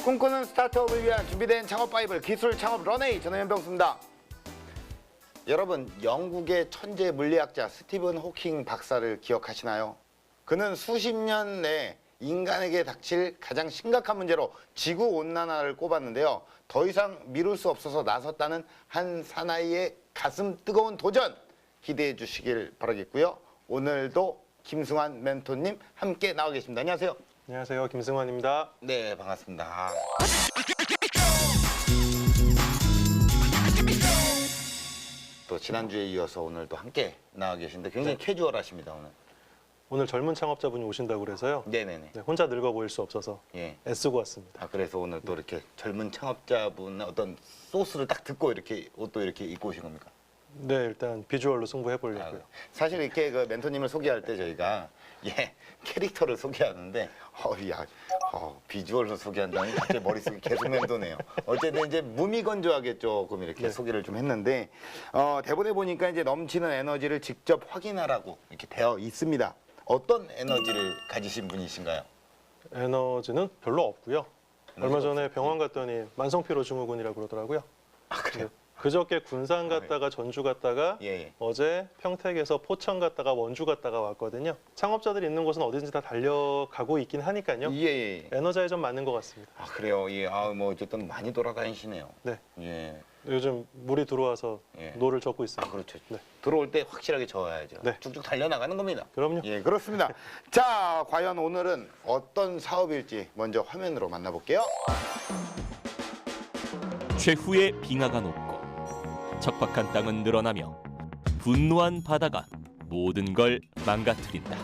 꿈꾸는 스타트업을 위한 준비된 창업 바이블 기술 창업 런웨이 저는 연병수입니다. 여러분, 영국의 천재 물리학자 스티븐 호킹 박사를 기억하시나요? 그는 수십 년 내 인간에게 닥칠 가장 심각한 문제로 지구온난화를 꼽았는데요. 더 이상 미룰 수 없어서 나섰다는 한 사나이의 가슴 뜨거운 도전 기대해 주시길 바라겠고요. 오늘도 김승환 멘토님 함께 나와 계십니다. 안녕하세요. 안녕하세요. 김승환입니다. 네, 반갑습니다. 또 지난주에 이어서 오늘도 함께 나와 계신데 굉장히 캐주얼하십니다, 오늘. 오늘 젊은 창업자분이 오신다고 그래서요. 네네네. 네, 혼자 늙어 보일 수 없어서 예. 애쓰고 왔습니다. 아, 그래서 오늘 또 이렇게 젊은 창업자분의 어떤 소스를 딱 듣고 이렇게 옷도 이렇게 입고 오신 겁니까? 네, 일단 비주얼로 승부해 보려고요. 사실 이렇게 그 멘토님을 소개할 때 저희가 캐릭터를 소개하는데 비주얼로 소개한다니 갑자기 머릿속에 계속 맴도네요. 어쨌든 이제 무미건조하게 조금 이렇게 소개를 좀 했는데 대본에 보니까 이제 넘치는 에너지를 직접 확인하라고 이렇게 되어 있습니다. 어떤 에너지를 가지신 분이신가요? 에너지는 별로 없고요. 얼마 전에 병원 갔더니 만성피로 증후군이라고 그러더라고요. 아, 그래요? 그저께 군산 갔다가 전주 갔다가 예. 어제 평택에서 포천 갔다가 원주 갔다가 왔거든요. 창업자들이 있는 곳은 어디든지 다 달려가고 있긴 하니까요. 예. 에너지에 좀 맞는 것 같습니다. 아, 그래요? 예. 뭐 어쨌든 많이 돌아다니시네요. 네. 예. 요즘 물이 들어와서 예. 노를 젓고 있습니다. 아, 그렇죠. 네. 들어올 때 확실하게 저어야죠. 네. 쭉쭉 달려나가는 겁니다. 그럼요. 예, 그렇습니다. 자, 과연 오늘은 어떤 사업일지 먼저 화면으로 만나볼게요. 최후의 빙하가 녹고 척박한 땅은 늘어나며 분노한 바다가 모든 걸 망가뜨린다.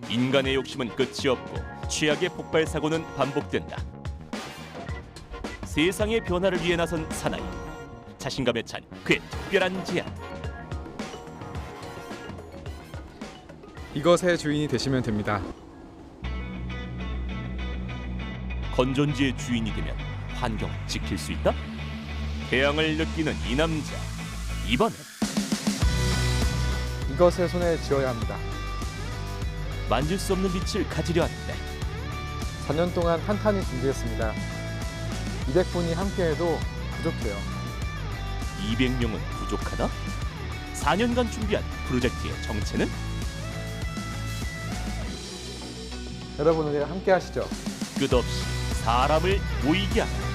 인간의 욕심은 끝이 없고 최악의 폭발 사고는 반복된다. 세상의 변화를 위해 나선 사나이, 자신감에 찬 그의 특별한 제안. 이것의 주인이 되시면 됩니다. 건전지의 주인이 되면 환경을 지킬 수 있다? 태양을 느끼는 이 남자, 이번엔 이것을 손에 쥐어야 합니다. 만질 수 없는 빛을 가지려 하는데 4년 동안 한탄히 준비했습니다. 200분이 함께해도 부족해요. 200명은 부족하다? 4년간 준비한 프로젝트의 정체는? 여러분 우리 함께 하시죠. 끝없이 사람을 모이게 한다.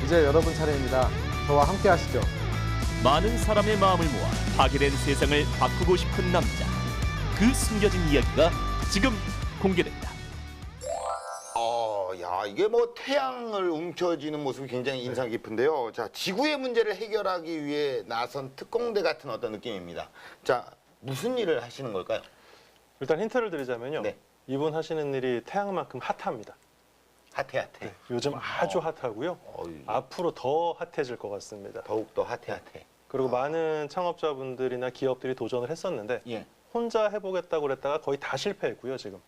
이제 여러분 차례입니다. 저와 함께 하시죠. 많은 사람의 마음을 모아 파괴된 세상을 바꾸고 싶은 남자. 그 숨겨진 이야기가 지금 공개된다. 이게 뭐 태양을 움켜쥐는 모습이 굉장히 인상 깊은데요. 자, 지구의 문제를 해결하기 위해 나선 특공대 같은 어떤 느낌입니다. 자, 무슨 일을 하시는 걸까요? 일단 힌트를 드리자면요. 네. 이분 하시는 일이 태양만큼 핫합니다. 핫해. 네, 요즘 아주 핫하고요. 앞으로 더 핫해질 것 같습니다. 더욱더 핫해. 그리고 많은 창업자분들이나 기업들이 도전을 했었는데 예. 혼자 해보겠다고 그랬다가 거의 다 실패했고요, 지금.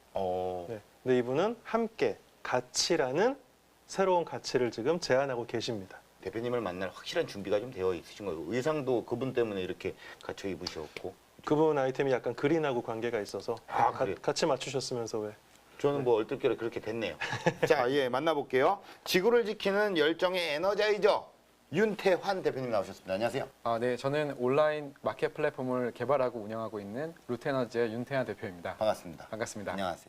네. 근데 이분은 함께 가치라는 새로운 가치를 지금 제안하고 계십니다. 대표님을 만날 확실한 준비가 좀 되어 있으신 거예요. 의상도 그분 때문에 이렇게 갖춰 입으셨고. 그분 아이템이 약간 그린하고 관계가 있어서 그래요? 같이 맞추셨으면서 왜? 저는 뭐 얼떨결에 그렇게 됐네요. 자, 만나볼게요. 지구를 지키는 열정의 에너자이저 윤태환 대표님 나오셨습니다. 안녕하세요. 네, 저는 온라인 마켓 플랫폼을 개발하고 운영하고 있는 루테너지의 윤태환 대표입니다. 반갑습니다. 반갑습니다. 안녕하세요.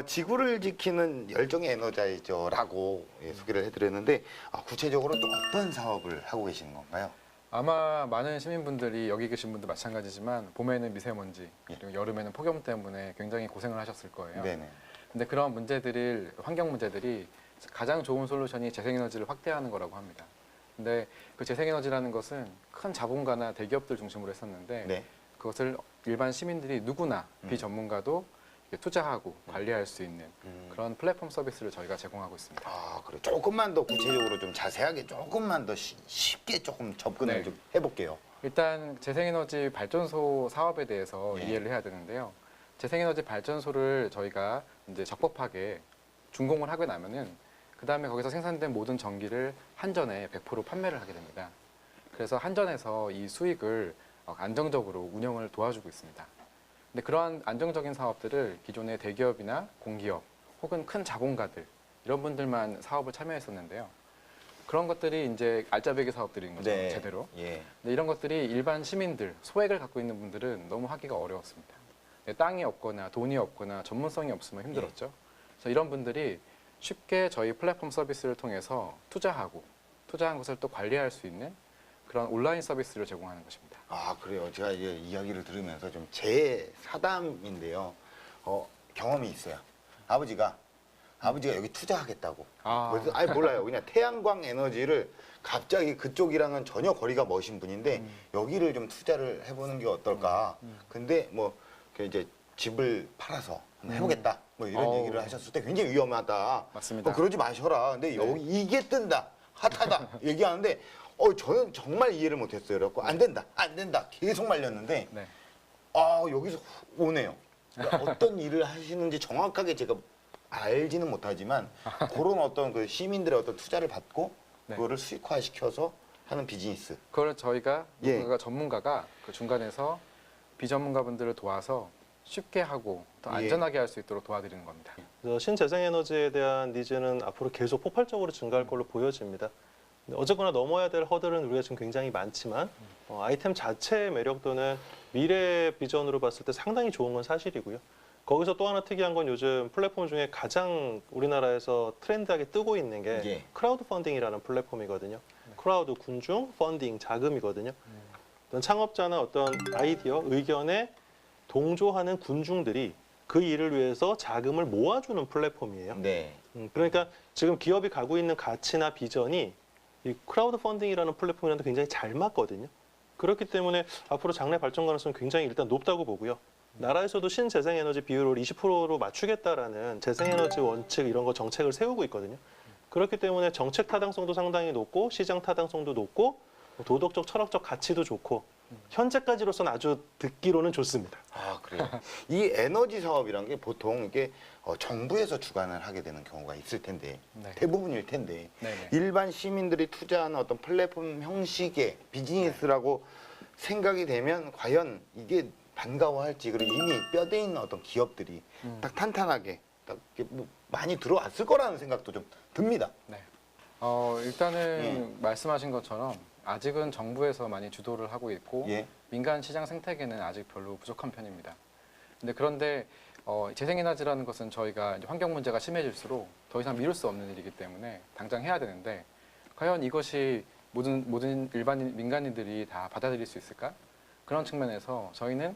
지구를 지키는 열정의 에너자이저라고 소개를 해드렸는데 구체적으로 또 어떤 사업을 하고 계시는 건가요? 아마 많은 시민분들이 여기 계신 분도 마찬가지지만 봄에는 미세먼지 그리고 여름에는 폭염 때문에 굉장히 고생을 하셨을 거예요. 네네. 근데 그런 문제들을 환경 문제들이 가장 좋은 솔루션이 재생에너지를 확대하는 거라고 합니다. 근데 그 재생에너지라는 것은 큰 자본가나 대기업들 중심으로 했었는데 네. 그것을 일반 시민들이 누구나 비전문가도 투자하고 관리할 수 있는 그런 플랫폼 서비스를 저희가 제공하고 있습니다. 그래. 조금만 더 구체적으로 좀 자세하게 조금만 더 쉽게 조금 접근을 네. 좀 해볼게요. 일단 재생에너지 발전소 사업에 대해서 이해를 해야 되는데요. 재생에너지 발전소를 저희가 이제 적법하게 준공을 하고 나면은 그 다음에 거기서 생산된 모든 전기를 한전에 100% 판매를 하게 됩니다. 그래서 한전에서 이 수익을 안정적으로 운영을 도와주고 있습니다. 근데 그러한 안정적인 사업들을 기존의 대기업이나 공기업 혹은 큰 자본가들 이런 분들만 사업을 참여했었는데요. 그런 것들이 이제 알짜배기 사업들인 거죠, 네. 제대로. 예. 근데 이런 것들이 일반 시민들, 소액을 갖고 있는 분들은 너무 하기가 어려웠습니다. 땅이 없거나 돈이 없거나 전문성이 없으면 힘들었죠. 그래서 이런 분들이 쉽게 저희 플랫폼 서비스를 통해서 투자한 것을 또 관리할 수 있는 그런 온라인 서비스를 제공하는 것입니다. 아, 그래요. 제가 이제 이야기를 들으면서 좀 제 사담인데요. 경험이 있어요. 아버지가 여기 투자하겠다고. 그래서 아니 몰라요. 그냥 태양광 에너지를 갑자기 그쪽이랑은 전혀 거리가 먼 분인데 여기를 좀 투자를 해보는 게 어떨까. 근데 뭐 이제 집을 팔아서 한번 해보겠다. 뭐 이런 얘기를 하셨을 때 굉장히 위험하다. 맞습니다. 그러지 마셔라. 근데 여기 이게 뜬다. 핫하다. 얘기하는데 저는 정말 이해를 못했어요. 그래갖고 안 된다. 계속 말렸는데 네. 여기서 오네요. 그러니까 어떤 일을 하시는지 정확하게 제가 알지는 못하지만 그런 어떤 그 시민들의 어떤 투자를 받고 네. 그거를 수익화시켜서 하는 비즈니스. 그걸 저희가 예. 누군가 전문가가 그 중간에서 비전문가분들을 도와서 쉽게 하고 더 예. 안전하게 할 수 있도록 도와드리는 겁니다. 그래서 신재생에너지에 대한 니즈는 앞으로 계속 폭발적으로 증가할 걸로 보여집니다. 근데 어쨌거나 넘어야 될 허들은 우리가 지금 굉장히 많지만 아이템 자체의 매력도는 미래 비전으로 봤을 때 상당히 좋은 건 사실이고요. 거기서 또 하나 특이한 건 요즘 플랫폼 중에 가장 우리나라에서 트렌드하게 뜨고 있는 게 예. 크라우드 펀딩이라는 플랫폼이거든요. 크라우드 군중 펀딩 자금이거든요. 어떤 창업자나 어떤 아이디어, 의견에 동조하는 군중들이 그 일을 위해서 자금을 모아주는 플랫폼이에요. 네. 그러니까 지금 기업이 가고 있는 가치나 비전이 이 크라우드 펀딩이라는 플랫폼이랑도 굉장히 잘 맞거든요. 그렇기 때문에 앞으로 장래 발전 가능성은 굉장히 일단 높다고 보고요. 나라에서도 신재생에너지 비율을 20%로 맞추겠다라는 재생에너지 원칙 이런 거 정책을 세우고 있거든요. 그렇기 때문에 정책 타당성도 상당히 높고 시장 타당성도 높고 도덕적 철학적 가치도 좋고 현재까지로서는 아주 듣기로는 좋습니다. 아, 그래요. 이 에너지 사업이란 게 보통 이게 정부에서 주관을 하게 되는 경우가 있을 텐데 네. 대부분일 텐데 네네. 일반 시민들이 투자하는 어떤 플랫폼 형식의 비즈니스라고 생각이 되면 과연 이게 반가워할지 그리고 이미 뼈대 있는 어떤 기업들이 딱 탄탄하게 딱 이렇게 뭐 많이 들어왔을 거라는 생각도 좀 듭니다. 네. 일단은 말씀하신 것처럼 아직은 정부에서 많이 주도를 하고 있고 예. 민간 시장 생태계는 아직 별로 부족한 편입니다. 그런데 재생에너지라는 것은 저희가 이제 환경 문제가 심해질수록 더 이상 미룰 수 없는 일이기 때문에 당장 해야 되는데 과연 이것이 모든 일반인 민간인들이 다 받아들일 수 있을까? 그런 측면에서 저희는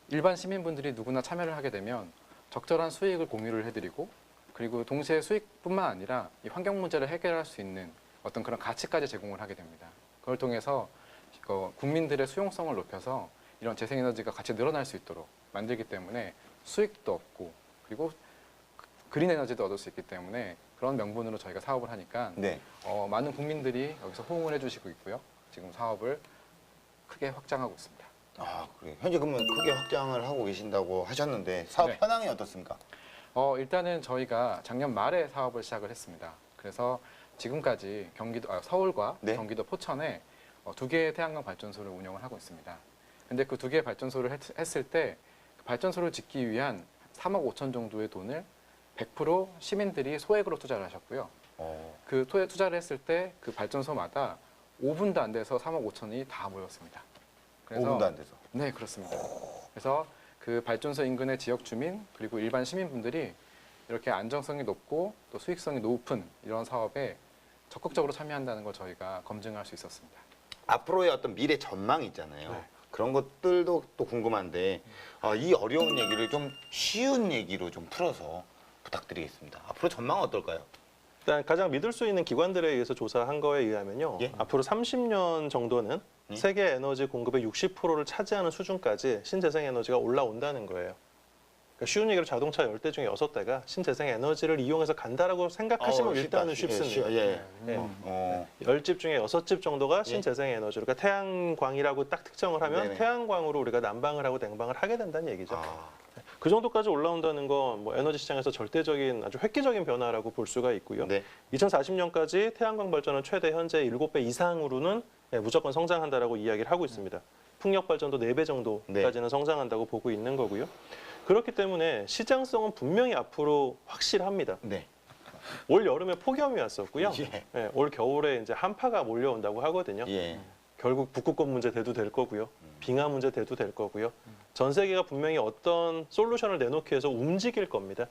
일반 시민분들이 누구나 참여를 하게 되면 적절한 수익을 공유를 해드리고 그리고 동시에 수익뿐만 아니라 이 환경 문제를 해결할 수 있는 어떤 그런 가치까지 제공을 하게 됩니다. 그걸 통해서 국민들의 수용성을 높여서 이런 재생에너지가 같이 늘어날 수 있도록 만들기 때문에 수익도 얻고 그리고 그린 에너지도 얻을 수 있기 때문에 그런 명분으로 저희가 사업을 하니까 네. 많은 국민들이 여기서 호응을 해주시고 있고요. 지금 사업을 크게 확장하고 있습니다. 아, 그래요. 현재 그러면 크게 확장을 하고 계신다고 하셨는데 사업 네. 현황이 어떻습니까? 일단은 저희가 작년 말에 사업을 시작을 했습니다. 그래서 지금까지 서울과 네. 경기도 포천에 2개의 태양광 발전소를 운영을 하고 있습니다. 근데 그 2개의 발전소를 했을 때 그 발전소를 짓기 위한 3억 5천 정도의 돈을 100% 시민들이 소액으로 투자를 하셨고요. 그 투자를 했을 때 그 발전소마다 5분도 안 돼서 3억 5천이 다 모였습니다. 5분도 안 돼서. 네, 그렇습니다. 그래서 그 발전소 인근의 지역 주민 그리고 일반 시민분들이 이렇게 안정성이 높고 또 수익성이 높은 이런 사업에 적극적으로 참여한다는 걸 저희가 검증할 수 있었습니다. 앞으로의 어떤 미래 전망이 있잖아요. 네. 그런 것들도 또 궁금한데 이 어려운 얘기를 좀 쉬운 얘기로 좀 풀어서 부탁드리겠습니다. 앞으로 전망은 어떨까요? 일단 가장 믿을 수 있는 기관들에 의해서 조사한 거에 의하면요. 예? 앞으로 30년 정도는 세계 에너지 공급의 60%를 차지하는 수준까지 신재생 에너지가 올라온다는 거예요. 그러니까 쉬운 얘기로 자동차 10대 중에 6대가 신재생 에너지를 이용해서 간다라고 생각하시면 일단은 쉽습니다. 예. 네. 10집 중에 6집 정도가 신재생 에너지로 그러니까 태양광이라고 딱 특정을 하면 네네. 태양광으로 우리가 난방을 하고 냉방을 하게 된다는 얘기죠. 아, 그 정도까지 올라온다는 건 뭐 에너지 시장에서 절대적인 아주 획기적인 변화라고 볼 수가 있고요. 네. 2040년까지 태양광 발전은 최대 현재 7배 이상으로는 무조건 성장한다라고 이야기를 하고 있습니다. 풍력 발전도 4배 정도까지는 성장한다고 보고 있는 거고요. 그렇기 때문에 시장성은 분명히 앞으로 확실합니다. 네. 올 여름에 폭염이 왔었고요. 예. 네, 올 겨울에 이제 한파가 몰려온다고 하거든요. 예. 결국 북극권 문제 대도 될 거고요. 빙하 문제 대도 될 거고요. 전 세계가 분명히 어떤 솔루션을 내놓기 위해서 움직일 겁니다.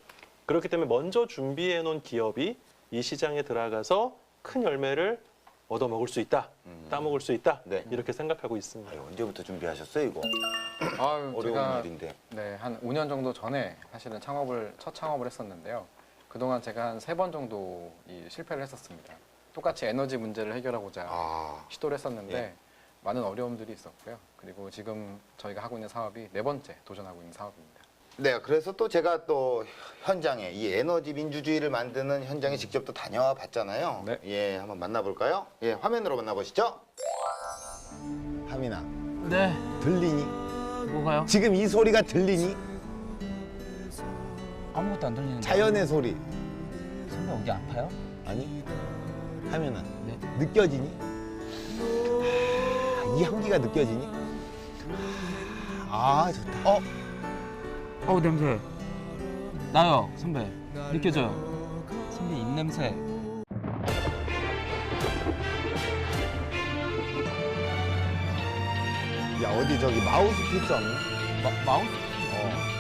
그렇기 때문에 먼저 준비해 놓은 기업이 이 시장에 들어가서 큰 열매를 얻어먹을 수 있다. 따먹을 수 있다. 네. 이렇게 생각하고 있습니다. 아유, 언제부터 준비하셨어요, 이거? 아유, 어려운 제가 일인데. 네, 한 5년 정도 전에 사실은 첫 창업을 했었는데요. 그동안 제가 한 3번 정도 실패를 했었습니다. 똑같이 에너지 문제를 해결하고자 아, 시도를 했었는데 예. 많은 어려움들이 있었고요. 그리고 지금 저희가 하고 있는 사업이 4번째 도전하고 있는 사업입니다. 네, 그래서 또 제가 또 현장에 이 에너지 민주주의를 만드는 현장에 직접 또 다녀와 봤잖아요. 네. 예, 한번 만나볼까요? 예, 화면으로 만나보시죠. 하민아, 네, 들리니? 뭐가요? 지금 이 소리가 들리니? 아무것도 안 들리는데. 자연의 소리. 선배 어디 아파요? 아니, 하민아, 네. 느껴지니? 이 향기가 느껴지니? 아, 좋다. 냄새. 나요, 선배. 느껴져요. 선배 입 냄새. 야, 어디 저기 마우스피스 없니? 마우스?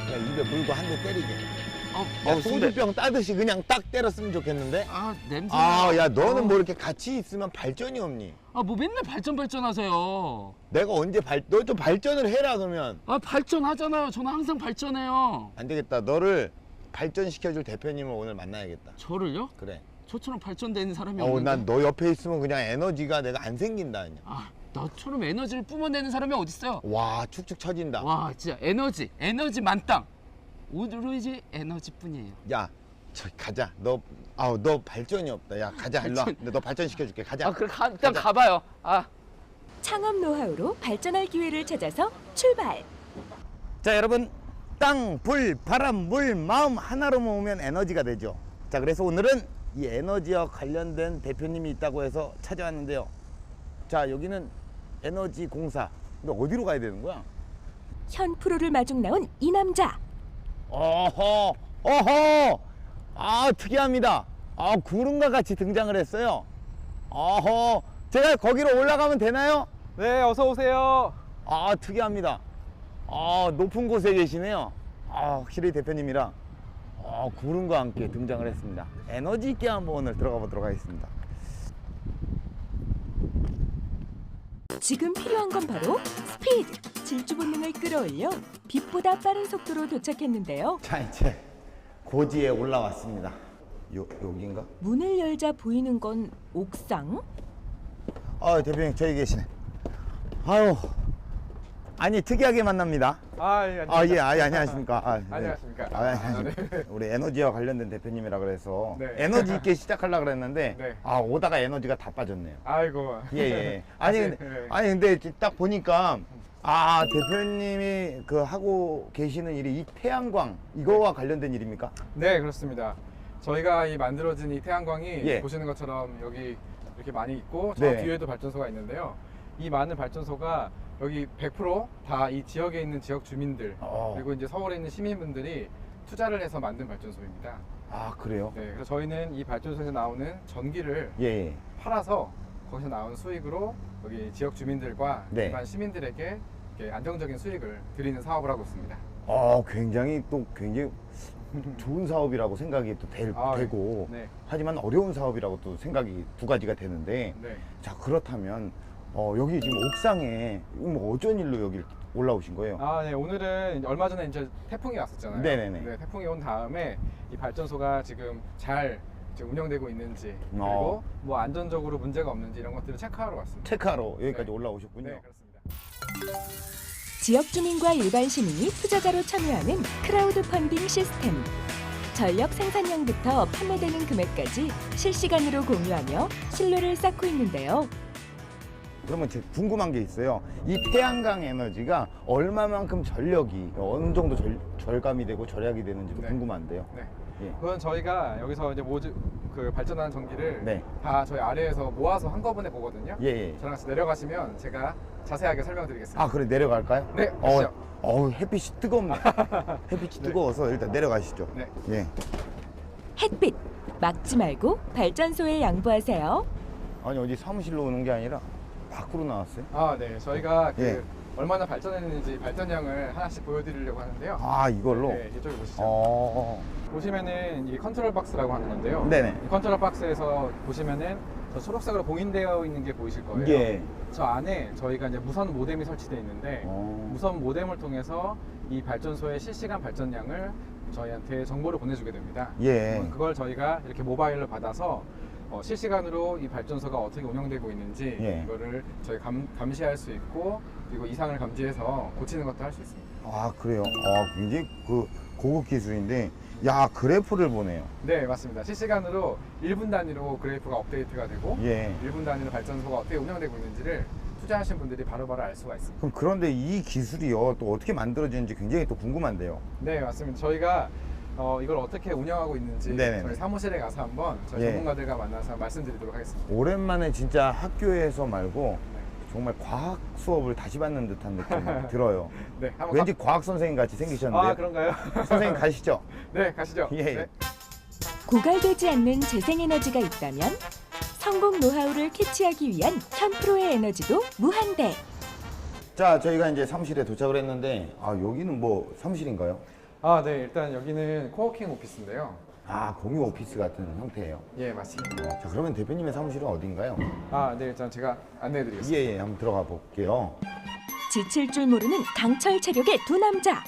그냥 입에 물고 한 대 때리게. 야, 야, 소주병 따듯이 그냥 딱 때렸으면 좋겠는데? 냄새. 야, 너는 뭐 이렇게 같이 있으면 발전이 없니? 뭐 맨날 발전하세요. 내가 언제 너 좀 발전을 해라, 그러면. 발전하잖아요. 저는 항상 발전해요. 안 되겠다. 너를 발전시켜줄 대표님을 오늘 만나야겠다. 저를요? 그래. 저처럼 발전되는 사람이 없는데. 난 너 옆에 있으면 그냥 에너지가 내가 안 생긴다, 그냥. 나처럼 에너지를 뿜어내는 사람이 어딨어요? 와, 축축 처진다. 와, 진짜 에너지 만땅. 오로지 에너지뿐이에요. 야, 저기 가자. 너 발전이 없다. 야, 가자. 일로 와. 너 발전시켜줄게. 가자. 그래, 일단 가봐요. 창업 노하우로 발전할 기회를 찾아서 출발. 자, 여러분, 땅, 불, 바람, 물, 마음 하나로 모으면 에너지가 되죠. 자, 그래서 오늘은 이 에너지와 관련된 대표님이 있다고 해서 찾아왔는데요. 자, 여기는 에너지 공사. 근데 어디로 가야 되는 거야? 현 프로를 마중 나온 이 남자. 어허, 특이합니다. 구름과 같이 등장을 했어요. 제가 거기로 올라가면 되나요? 네, 어서 오세요. 특이합니다. 높은 곳에 계시네요. 확실히 대표님이랑 구름과 함께 등장을 했습니다. 에너지 있게 한번 오늘 들어가 보도록 하겠습니다. 지금 필요한 건 바로 스피드. 질주 본능을 끌어올려 빛보다 빠른 속도로 도착했는데요. 자, 이제 고지에 올라왔습니다. 여긴가? 문을 열자 보이는 건 옥상? 대표님 저기 계시네. 아니 특이하게 만납니다. 예, 안녕하십니까. 안녕하십니까. 네. 우리 에너지와 관련된 대표님이라 그래서 네. 에너지 있게 시작하려고 그랬는데 네. 오다가 에너지가 다 빠졌네요. 아이고. 예. 아니 근데 딱 보니까 대표님이 하고 계시는 일이 이 태양광 이거와 관련된 일입니까? 네, 그렇습니다. 저희가 이 만들어진 이 태양광이 예. 보시는 것처럼 여기 이렇게 많이 있고 저 네. 뒤에도 발전소가 있는데요. 이 많은 발전소가 여기 100% 다 이 지역에 있는 지역 주민들 그리고 이제 서울에 있는 시민분들이 투자를 해서 만든 발전소입니다. 그래요? 네, 그래서 저희는 이 발전소에서 나오는 전기를 예. 팔아서 거기서 나온 수익으로 여기 지역 주민들과 네. 일반 시민들에게 이렇게 안정적인 수익을 드리는 사업을 하고 있습니다. 굉장히 좋은 사업이라고 생각이 또 되고 네. 하지만 어려운 사업이라고 또 생각이 두 가지가 되는데 네. 자 그렇다면 여기 지금 옥상에 어쩐 일로 여기 올라오신 거예요? 네. 오늘은 얼마 전에 이제 태풍이 왔었잖아요. 네네네. 네, 태풍이 온 다음에 이 발전소가 지금 잘 운영되고 있는지 그리고 뭐 안전적으로 문제가 없는지 이런 것들을 체크하러 왔습니다. 체크하러 여기까지 네. 올라오셨군요. 네, 그렇습니다. 지역 주민과 일반 시민이 투자자로 참여하는 크라우드 펀딩 시스템. 전력 생산량부터 판매되는 금액까지 실시간으로 공유하며 신뢰를 쌓고 있는데요. 그러면 제가 궁금한 게 있어요. 이 태양광 에너지가 얼마만큼 전력이 어느 정도 절감이 되고 절약이 되는지도 네. 궁금한데요. 네. 예. 그건 저희가 여기서 이제 그 발전하는 전기를 네. 다 저희 아래에서 모아서 한꺼번에 보거든요. 예, 예. 저랑 같이 내려가시면 제가 자세하게 설명드리겠습니다. 아, 그래 내려갈까요? 네, 가시죠. 햇빛이 뜨겁네. 햇빛이 뜨거워서 일단 내려가시죠. 네. 예. 햇빛 막지 말고 발전소에 양보하세요. 아니 어디 사무실로 오는 게 아니라 밖으로 나왔어요? 아, 네. 저희가 그 예. 얼마나 발전했는지 발전량을 하나씩 보여드리려고 하는데요. 아, 이걸로? 네, 이쪽에 보시죠. 어. 보시면은 이 컨트롤 박스라고 하는 건데요. 네네. 이 컨트롤 박스에서 보시면은 저 초록색으로 봉인되어 있는 게 보이실 거예요. 예. 저 안에 저희가 이제 무선 모뎀이 설치되어 있는데 무선 모뎀을 통해서 이 발전소의 실시간 발전량을 저희한테 정보를 보내주게 됩니다. 예. 그걸 저희가 이렇게 모바일로 받아서 실시간으로 이 발전소가 어떻게 운영되고 있는지 예. 이거를 저희 감시할 수 있고 그리고 이상을 감지해서 고치는 것도 할 수 있습니다. 아, 그래요? 아, 굉장히 그 고급 기술인데, 야, 그래프를 보네요. 네, 맞습니다. 실시간으로 1분 단위로 그래프가 업데이트가 되고 예. 1분 단위로 발전소가 어떻게 운영되고 있는지를 투자하신 분들이 바로바로 알 수가 있습니다. 그럼 그런데 이 기술이요, 또 어떻게 만들어지는지 굉장히 또 궁금한데요. 네, 맞습니다. 저희가 이걸 어떻게 운영하고 있는지 네네네. 저희 사무실에 가서 한번 저희 예. 전문가들과 만나서 말씀드리도록 하겠습니다. 오랜만에 진짜 학교에서 말고 정말 과학 수업을 다시 받는 듯한 느낌이 들어요. 네, 한번 왠지 과학 선생님 같이 생기셨는데. 아, 그런가요? 선생님 가시죠. 네, 가시죠. 예. 네. 고갈되지 않는 재생에너지가 있다면 성공 노하우를 캐치하기 위한 현프로의 에너지도 무한대. 자, 저희가 이제 사무실에 도착을 했는데, 아, 여기는 뭐 사무실인가요? 아, 네, 일단 여기는 코워킹 오피스인데요. 아, 공유 오피스 같은 형태예요. 예, 맞습니다. 자, 그러면 대표님의 사무실은 어딘가요? 아, 네, 일단 제가 안내해드리겠습니다. 예, 예, 한번 들어가 볼게요. 지칠 줄 모르는 강철 체력의 두 남자.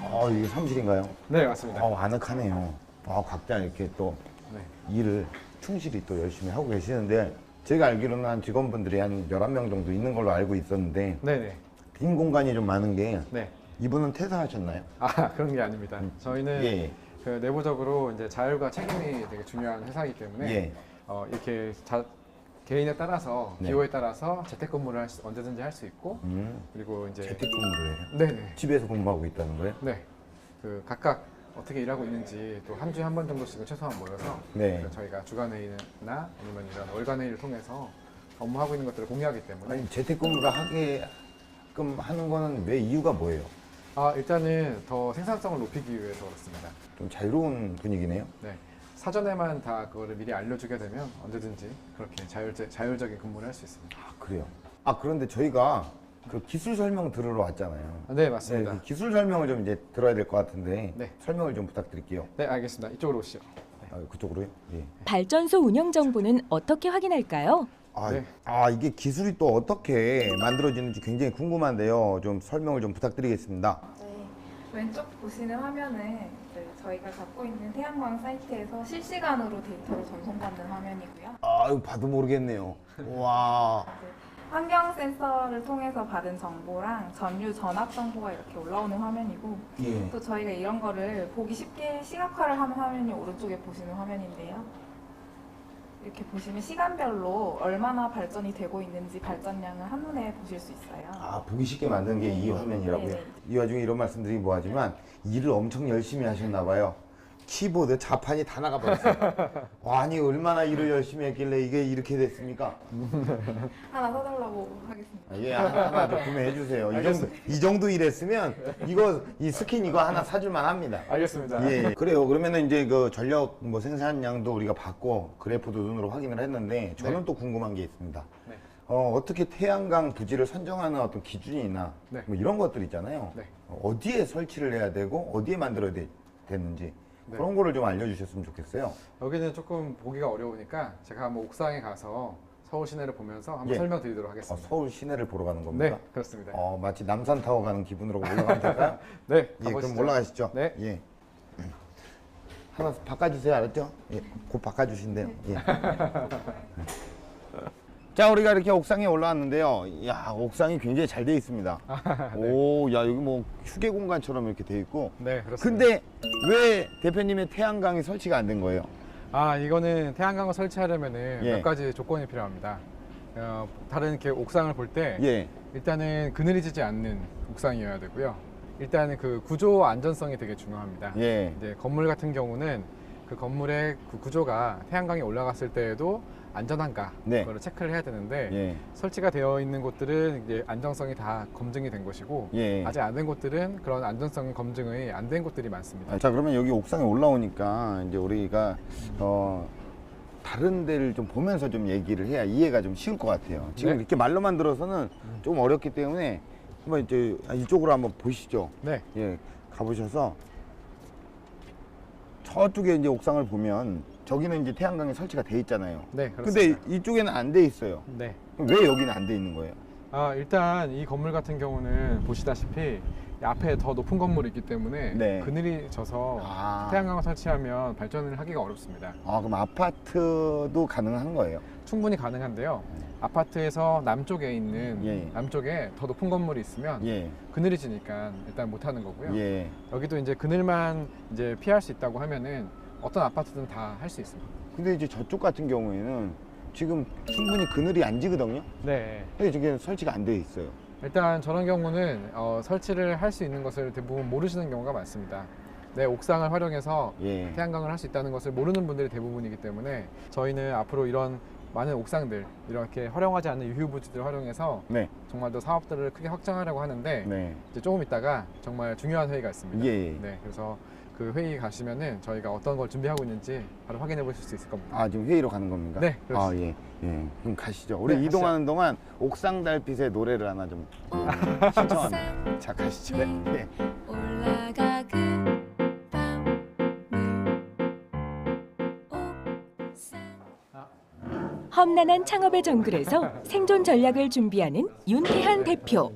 아, 이게 사무실인가요? 네, 맞습니다. 아늑하네요. 아, 각자 이렇게 또 네. 일을 충실히 또 열심히 하고 계시는데, 제가 알기로는 한 직원분들이 한 11명 정도 있는 걸로 알고 있었는데, 네네. 빈 공간이 좀 많은 게, 네. 이분은 퇴사하셨나요? 아, 그런 게 아닙니다. 저희는 예. 그 내부적으로 이제 자율과 책임이 되게 중요한 회사이기 때문에 예. 이렇게 개인에 따라서 네. 기호에 따라서 재택근무를 언제든지 할 수 있고 그리고 이제 재택근무를 해요? 네네. 집에서 근무하고 있다는 거예요? 네. 그 각각 어떻게 일하고 있는지 또 한 주에 한 번 정도씩은 최소한 모여서 네. 그 저희가 주간 회의나 아니면 이런 월간 회의를 통해서 업무하고 있는 것들을 공유하기 때문에 아니, 재택근무를 하게끔 하는 거는 왜 이유가 뭐예요? 일단은 더 생산성을 높이기 위해서 그렇습니다. 좀 자유로운 분위기네요. 네. 사전에만 다 그거를 미리 알려주게 되면 언제든지 그렇게 자율적인 근무를 할 수 있습니다. 아, 그래요? 아, 그런데 저희가 그 기술 설명 들으러 왔잖아요. 네, 맞습니다. 그 기술 설명을 좀 이제 들어야 될 것 같은데, 네. 설명을 좀 부탁드릴게요. 네, 알겠습니다. 이쪽으로 오시죠. 아, 그쪽으로요? 예. 발전소 운영 정보는 어떻게 확인할까요? 아, 네. 이게 기술이 또 어떻게 만들어지는지 굉장히 궁금한데요. 좀 설명을 좀 부탁드리겠습니다. 네, 왼쪽 보시는 화면은 이제 저희가 갖고 있는 태양광 사이트에서 실시간으로 데이터를 전송받는 화면이고요. 아, 이거 봐도 모르겠네요. 와. 이제 환경 센서를 통해서 받은 정보랑 전류 전압 정보가 이렇게 올라오는 화면이고 예. 또 저희가 이런 거를 보기 쉽게 시각화를 하는 화면이 오른쪽에 보시는 화면인데요. 이렇게 보시면 시간별로 얼마나 발전이 되고 있는지 발전량을 한눈에 보실 수 있어요. 아, 보기 쉽게 만든 게 이 화면이라고요? 네네. 이 와중에 이런 말씀드리기 뭐하지만 일을 엄청 열심히 하셨나 봐요. 키보드, 자판이 다 나가버렸어요. 와, 아니, 얼마나 일을 열심히 했길래 이게 이렇게 됐습니까? 하나 사달라고 하겠습니다. 예, 하나 좀 구매해 주세요. 이 정도 일했으면 이 스킨 이거 하나 사줄만 합니다. 알겠습니다. 예, 그래요. 그러면은 이제 그 전력 뭐 생산량도 우리가 받고 그래프도 눈으로 확인을 했는데 저는 네. 또 궁금한 게 있습니다. 네. 어떻게 태양광 부지를 선정하는 어떤 기준이나 네. 뭐 이런 것들 있잖아요. 네. 어디에 설치를 해야 되고 어디에 만들어야 되는지 네. 그런 거를 좀 알려주셨으면 좋겠어요. 여기는 조금 보기가 어려우니까 제가 한번 옥상에 가서 서울 시내를 보면서 한번 예. 설명드리도록 하겠습니다. 서울 시내를 보러 가는 겁니까? 네, 그렇습니다. 마치 남산타워 가는 기분으로 올라가면 될까요? 네, 예, 가보시죠. 그럼 올라가시죠. 네. 예. 하나 바꿔주세요, 알았죠? 예, 곧 바꿔주신대요. 예. 자, 우리가 이렇게 옥상에 올라왔는데요. 야, 옥상이 굉장히 잘 되어 있습니다. 오, 야, 여기 뭐 휴게 공간처럼 이렇게 되어 있고. 네, 그렇습니다. 근데 왜 대표님의 태양광이 설치가 안 된 거예요? 이거는 태양광을 설치하려면은 예. 몇 가지 조건이 필요합니다. 다른 이렇게 옥상을 볼 때 예. 일단은 그늘이지지 않는 옥상이어야 되고요. 일단은 그 구조 안전성이 되게 중요합니다. 예. 이제 건물 같은 경우는 그 건물의 그 구조가 태양광이 올라갔을 때에도 안전한가 네. 그걸 체크를 해야 되는데 예. 설치가 되어 있는 곳들은 이제 안정성이 다 검증이 된 것이고 예. 아직 안 된 곳들은 그런 안전성 검증이 안 된 곳들이 많습니다. 자, 그러면 여기 옥상에 올라오니까 이제 우리가 다른 데를 좀 보면서 좀 얘기를 해야 이해가 좀 쉬울 것 같아요. 지금 네. 이렇게 말로만 들어서는 좀 어렵기 때문에 한번 이제 이쪽으로 한번 보시죠. 네. 예, 가보셔서 저쪽에 이제 옥상을 보면 저기는 이제 태양광이 설치가 돼 있잖아요. 네, 근데 그렇습니다. 이쪽에는 안 돼 있어요. 네. 그럼 왜 여기는 안 돼 있는 거예요? 일단 이 건물 같은 경우는 보시다시피 이 앞에 더 높은 건물이 있기 때문에 네. 그늘이 져서 아. 태양광을 설치하면 발전을 하기가 어렵습니다. 그럼 아파트도 가능한 거예요? 충분히 가능한데요. 아파트에서 남쪽에 있는 예. 남쪽에 더 높은 건물이 있으면 예, 그늘이 지니까 일단 못 하는 거고요. 예. 여기도 이제 그늘만 이제 피할 수 있다고 하면은 어떤 아파트든 다 할 수 있습니다. 근데 이제 저쪽 같은 경우에는 지금 충분히 그늘이 안 지거든요? 네. 근데 저게 설치가 안 돼 있어요. 일단 저런 경우는 설치를 할 수 있는 것을 대부분 모르시는 경우가 많습니다. 네, 옥상을 활용해서 예. 태양광을 할 수 있다는 것을 모르는 분들이 대부분이기 때문에 저희는 앞으로 이런 많은 옥상들, 이렇게 활용하지 않는 유휴부지들을 활용해서 네. 정말 더 사업들을 크게 확장하려고 하는데 네. 이제 조금 있다가 정말 중요한 회의가 있습니다. 예. 네, 그래서 그 회의 가시면은 저희가 어떤 걸 준비하고 있는지 바로 확인해 보실 수 있을 겁니다. 지금 회의로 가는 겁니까? 네, 그렇습니다. 예. 예. 그럼 가시죠. 우리 네, 이동하는 동안 옥상 달빛의 노래를 하나 좀 신청합니다. 자, 가시죠. 네. 네. 올라가 험난한 창업의 정글에서 생존 전략을 준비하는 윤태한 대표.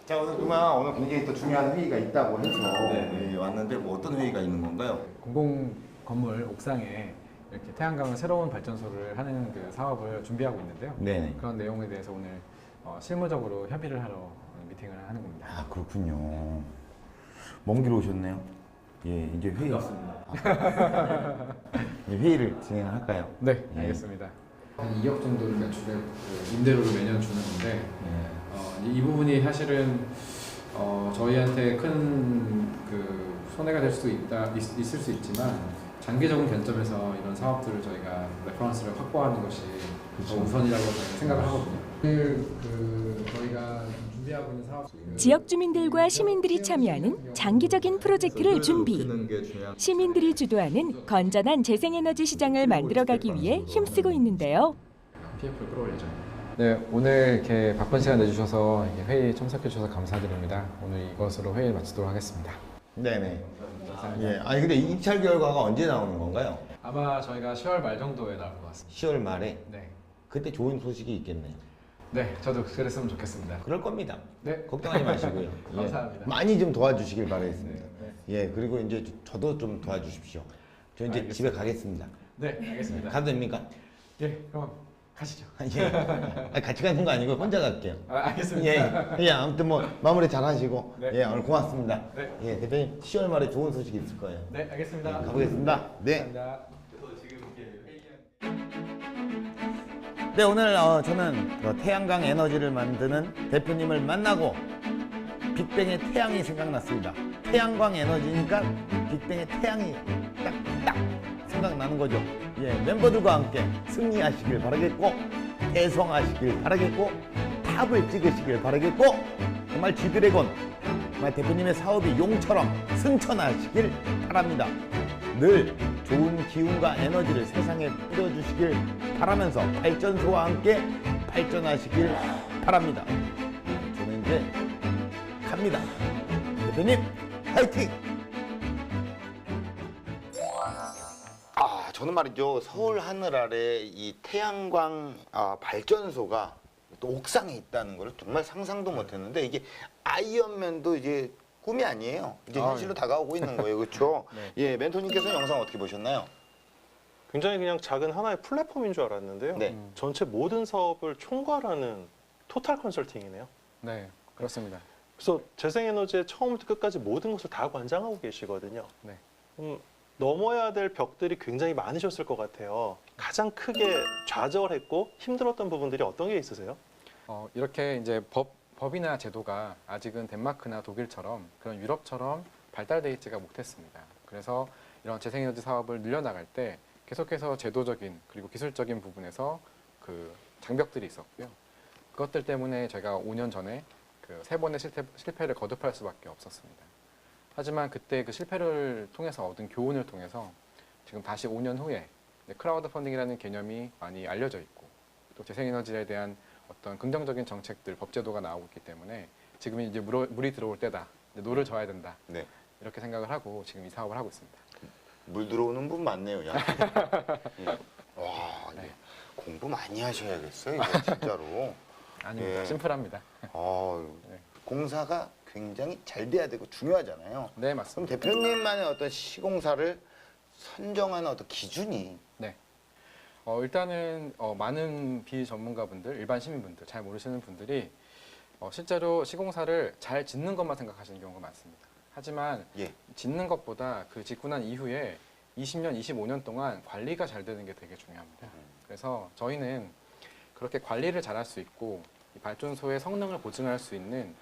자, 오늘 굉장히 또 중요한 회의가 있다고 해서 예, 왔는데 뭐 어떤 회의가 있는 건가요? 공공 건물 옥상에 이렇게 태양광 새로운 발전소를 하는 그 사업을 준비하고 있는데요. 네. 그런 내용에 대해서 오늘 실무적으로 협의를 하러 미팅을 하는 겁니다. 그렇군요. 먼 길 오셨네요. 예, 이제 회의 없습니다. 회의를 진행할까요? 네, 예. 알겠습니다. 한 2억 정도를 매출을 임대료를 매년 주는 건데 이 부분이 사실은 저희한테 큰 그 손해가 될 수도 있을 수 있지만 장기적인 관점에서 이런 사업들을 저희가 레퍼런스를 확보하는 것이 더 우선이라고 저희가 생각을 하거든요. 저희가 준비하고 있는 사업 지역 주민들과 시민들이 참여하는 장기적인 프로젝트를 준비. 시민들이 주도하는 건전한 재생에너지 시장을 만들어가기 위해 힘쓰고 있는데요. PF를 끌어올 예정입니다. 네, 오늘 이렇게 바쁜 시간 내주셔서 회의 참석해 주셔서 감사드립니다. 오늘 이것으로 회의를 마치도록 하겠습니다. 네네. 예. 근데 입찰 결과가 언제 나오는 건가요? 아마 저희가 10월 말 정도에 나올 것 같습니다. 10월 말에. 네, 그때 좋은 소식이 있겠네요. 네, 저도 그랬으면 좋겠습니다. 그럴 겁니다. 네, 걱정하지 마시고요. 예. 감사합니다. 많이 좀 도와주시길 바라겠습니다. 네. 예, 그리고 이제 저도 좀 도와주십시오. 저 이제 알겠습니다. 집에 가겠습니다. 네, 알겠습니다. 가도 됩니까? 예, 그럼 가시죠. 예. 같이 가는 거 아니고 혼자 갈게요. 알겠습니다. 예, 아무튼 뭐 마무리 잘 하시고. 네. 예, 오늘 고맙습니다. 네. 예, 대표님 10월 말에 좋은 소식이 있을 거예요. 네, 알겠습니다. 가보겠습니다. 네. 감사합니다. 네, 오늘 저는 그 태양광 에너지를 만드는 대표님을 만나고 빅뱅의 태양이 생각났습니다. 태양광 에너지니까 빅뱅의 태양이 딱 생각나는 거죠. 예, 멤버들과 함께 승리하시길 바라겠고 대성하시길 바라겠고 탑을 찍으시길 바라겠고 정말 G드래곤 정말 대표님의 사업이 용처럼 승천하시길 바랍니다. 늘 좋은 기운과 에너지를 세상에 뿌려주시길 바라면서 발전소와 함께 발전하시길 바랍니다. 저는 이제 갑니다. 대표님 파이팅! 저는 말이죠. 서울 하늘 아래 이 태양광 발전소가 또 옥상에 있다는 걸 정말 상상도 못했는데 이게 아이언맨도 이제 꿈이 아니에요. 이제 현실로 다가오고 있는 거예요. 그렇죠? 네. 예, 멘토님께서는 영상 어떻게 보셨나요? 굉장히 그냥 작은 하나의 플랫폼인 줄 알았는데요. 네. 전체 모든 사업을 총괄하는 토탈 컨설팅이네요. 네, 그렇습니다. 그래서 재생에너지의 처음부터 끝까지 모든 것을 다 관장하고 계시거든요. 네. 넘어야 될 벽들이 굉장히 많으셨을 것 같아요. 가장 크게 좌절했고 힘들었던 부분들이 어떤 게 있으세요? 이렇게 이제 법이나 제도가 아직은 덴마크나 독일처럼 그런 유럽처럼 발달되어 있지가 못했습니다. 그래서 이런 재생에너지 사업을 늘려나갈 때 계속해서 제도적인 그리고 기술적인 부분에서 그 장벽들이 있었고요. 그것들 때문에 제가 5년 전에 그 3번의 실패를 거듭할 수밖에 없었습니다. 하지만 그때 그 실패를 통해서 얻은 교훈을 통해서 지금 다시 5년 후에 크라우드 펀딩이라는 개념이 많이 알려져 있고 또 재생에너지에 대한 어떤 긍정적인 정책들, 법제도가 나오고 있기 때문에 지금이 이제 물이 들어올 때다. 이제 노를 져야 된다. 네. 이렇게 생각을 하고 지금 이 사업을 하고 있습니다. 물 들어오는 분 많네요. 야. 예. 와, 이게 공부 많이 하셔야겠어요. 이거 진짜로. 아닙니다. 예. 심플합니다. 네. 공사가 굉장히 잘 돼야 되고 중요하잖아요. 네, 그럼 맞습니다. 대표님만의 어떤 시공사를 선정하는 어떤 기준이 네. 일단은 많은 비전문가분들, 일반 시민분들, 잘 모르시는 분들이 실제로 시공사를 잘 짓는 것만 생각하시는 경우가 많습니다. 하지만 예. 짓는 것보다 그 짓고 난 이후에 20년, 25년 동안 관리가 잘 되는 게 되게 중요합니다. 그래서 저희는 그렇게 관리를 잘할 수 있고 이 발전소의 성능을 보증할 수 있는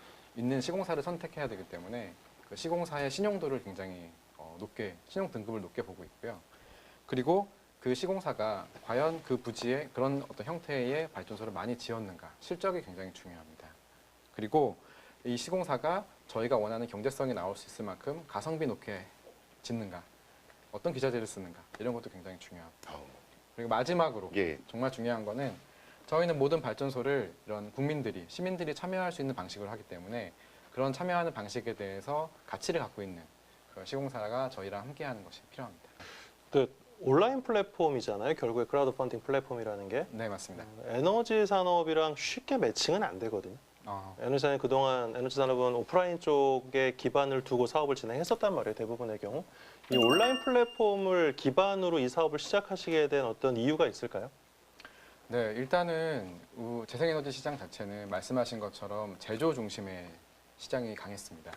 시공사를 선택해야 되기 때문에 그 시공사의 신용도를 굉장히 높게, 신용 등급을 높게 보고 있고요. 그리고 그 시공사가 과연 그 부지에 그런 어떤 형태의 발전소를 많이 지었는가, 실적이 굉장히 중요합니다. 그리고 이 시공사가 저희가 원하는 경제성이 나올 수 있을 만큼 가성비 높게 짓는가, 어떤 기자재를 쓰는가, 이런 것도 굉장히 중요합니다. 그리고 마지막으로 예. 정말 중요한 거는 저희는 모든 발전소를 이런 국민들이, 시민들이 참여할 수 있는 방식으로 하기 때문에 그런 참여하는 방식에 대해서 가치를 갖고 있는 그 시공사가 저희랑 함께하는 것이 필요합니다. 온라인 플랫폼이잖아요. 결국에 크라우드 펀딩 플랫폼이라는 게 네, 맞습니다. 에너지 산업이랑 쉽게 매칭은 안 되거든요. 에너지 산업이 그동안 에너지 산업은 오프라인 쪽에 기반을 두고 사업을 진행했었단 말이에요. 대부분의 경우. 이 온라인 플랫폼을 기반으로 이 사업을 시작하시게 된 어떤 이유가 있을까요? 네, 일단은 재생에너지 시장 자체는 말씀하신 것처럼 제조 중심의 시장이 강했습니다.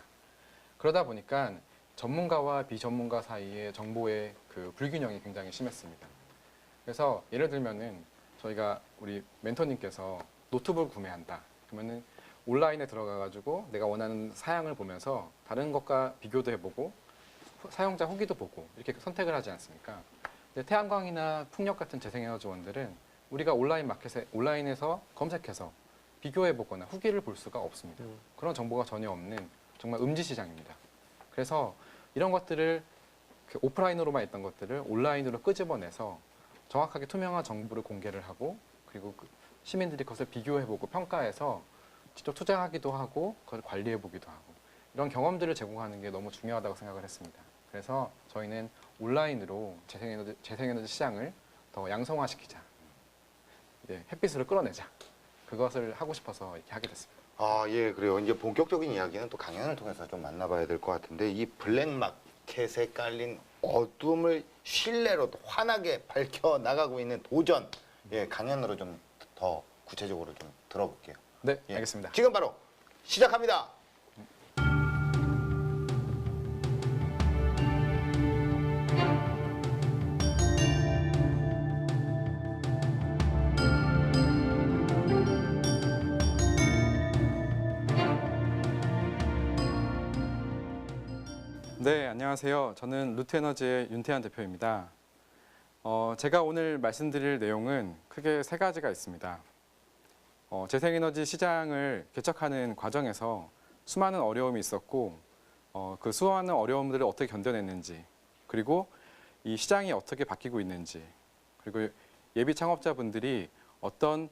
그러다 보니까 전문가와 비전문가 사이의 정보의 그 불균형이 굉장히 심했습니다. 그래서 예를 들면은 저희가 우리 멘토님께서 노트북을 구매한다. 그러면은 온라인에 들어가가지고 내가 원하는 사양을 보면서 다른 것과 비교도 해보고 사용자 후기도 보고 이렇게 선택을 하지 않습니까? 근데 태양광이나 풍력 같은 재생에너지원들은 우리가 온라인에서 검색해서 비교해보거나 후기를 볼 수가 없습니다. 그런 정보가 전혀 없는 정말 음지 시장입니다. 그래서 이런 것들을 오프라인으로만 있던 것들을 온라인으로 끄집어내서 정확하게 투명한 정보를 공개를 하고 그리고 시민들이 그것을 비교해보고 평가해서 직접 투자하기도 하고 그걸 관리해보기도 하고 이런 경험들을 제공하는 게 너무 중요하다고 생각을 했습니다. 그래서 저희는 온라인으로 재생에너지 시장을 더 양성화시키자. 햇빛으로 끌어내자. 그것을 하고 싶어서 이렇게 하게 됐습니다. 아, 예, 그래요. 이제 본격적인 이야기는 또 강연을 통해서 좀 만나봐야 될 것 같은데 이 블랙마켓에 깔린 어둠을 신뢰로 환하게 밝혀 나가고 있는 도전, 예, 강연으로 좀 더 구체적으로 좀 들어볼게요. 네, 예. 알겠습니다. 지금 바로 시작합니다. 네, 안녕하세요. 저는 루트에너지의 윤태한 대표입니다. 제가 오늘 말씀드릴 내용은 크게 세 가지가 있습니다. 재생에너지 시장을 개척하는 과정에서 수많은 어려움이 있었고 그 수많은 어려움들을 어떻게 견뎌냈는지 그리고 이 시장이 어떻게 바뀌고 있는지 그리고 예비 창업자분들이 어떤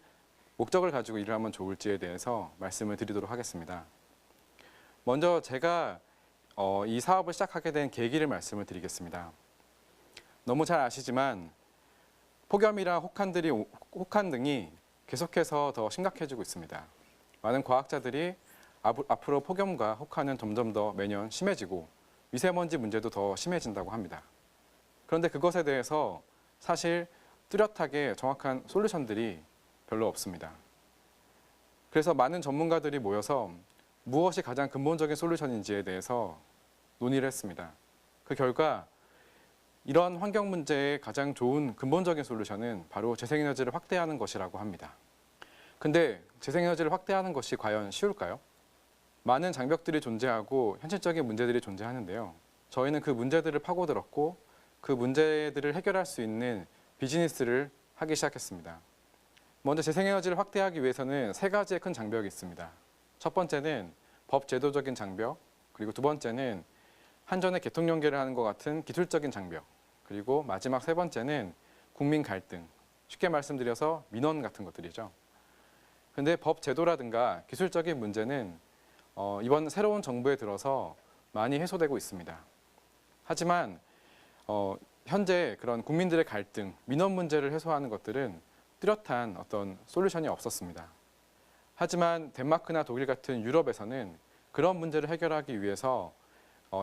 목적을 가지고 일을 하면 좋을지에 대해서 말씀을 드리도록 하겠습니다. 먼저 제가 이 사업을 시작하게 된 계기를 말씀을 드리겠습니다. 너무 잘 아시지만 폭염이랑 혹한 등이 계속해서 더 심각해지고 있습니다. 많은 과학자들이 앞으로 폭염과 혹한은 점점 더 매년 심해지고 미세먼지 문제도 더 심해진다고 합니다. 그런데 그것에 대해서 사실 뚜렷하게 정확한 솔루션들이 별로 없습니다. 그래서 많은 전문가들이 모여서 무엇이 가장 근본적인 솔루션인지에 대해서 논의를 했습니다. 그 결과 이런 환경 문제의 가장 좋은 근본적인 솔루션은 바로 재생에너지를 확대하는 것이라고 합니다. 근데 재생에너지를 확대하는 것이 과연 쉬울까요? 많은 장벽들이 존재하고 현실적인 문제들이 존재하는데요. 저희는 그 문제들을 파고들었고 그 문제들을 해결할 수 있는 비즈니스를 하기 시작했습니다. 먼저 재생에너지를 확대하기 위해서는 세 가지의 큰 장벽이 있습니다. 첫 번째는 법 제도적인 장벽, 그리고 두 번째는 한전의 개통 연계를 하는 것 같은 기술적인 장벽, 그리고 마지막 세 번째는 국민 갈등, 쉽게 말씀드려서 민원 같은 것들이죠. 근데 법 제도라든가 기술적인 문제는 이번 새로운 정부에 들어서 많이 해소되고 있습니다. 하지만 현재 그런 국민들의 갈등, 민원 문제를 해소하는 것들은 뚜렷한 어떤 솔루션이 없었습니다. 하지만 덴마크나 독일 같은 유럽에서는 그런 문제를 해결하기 위해서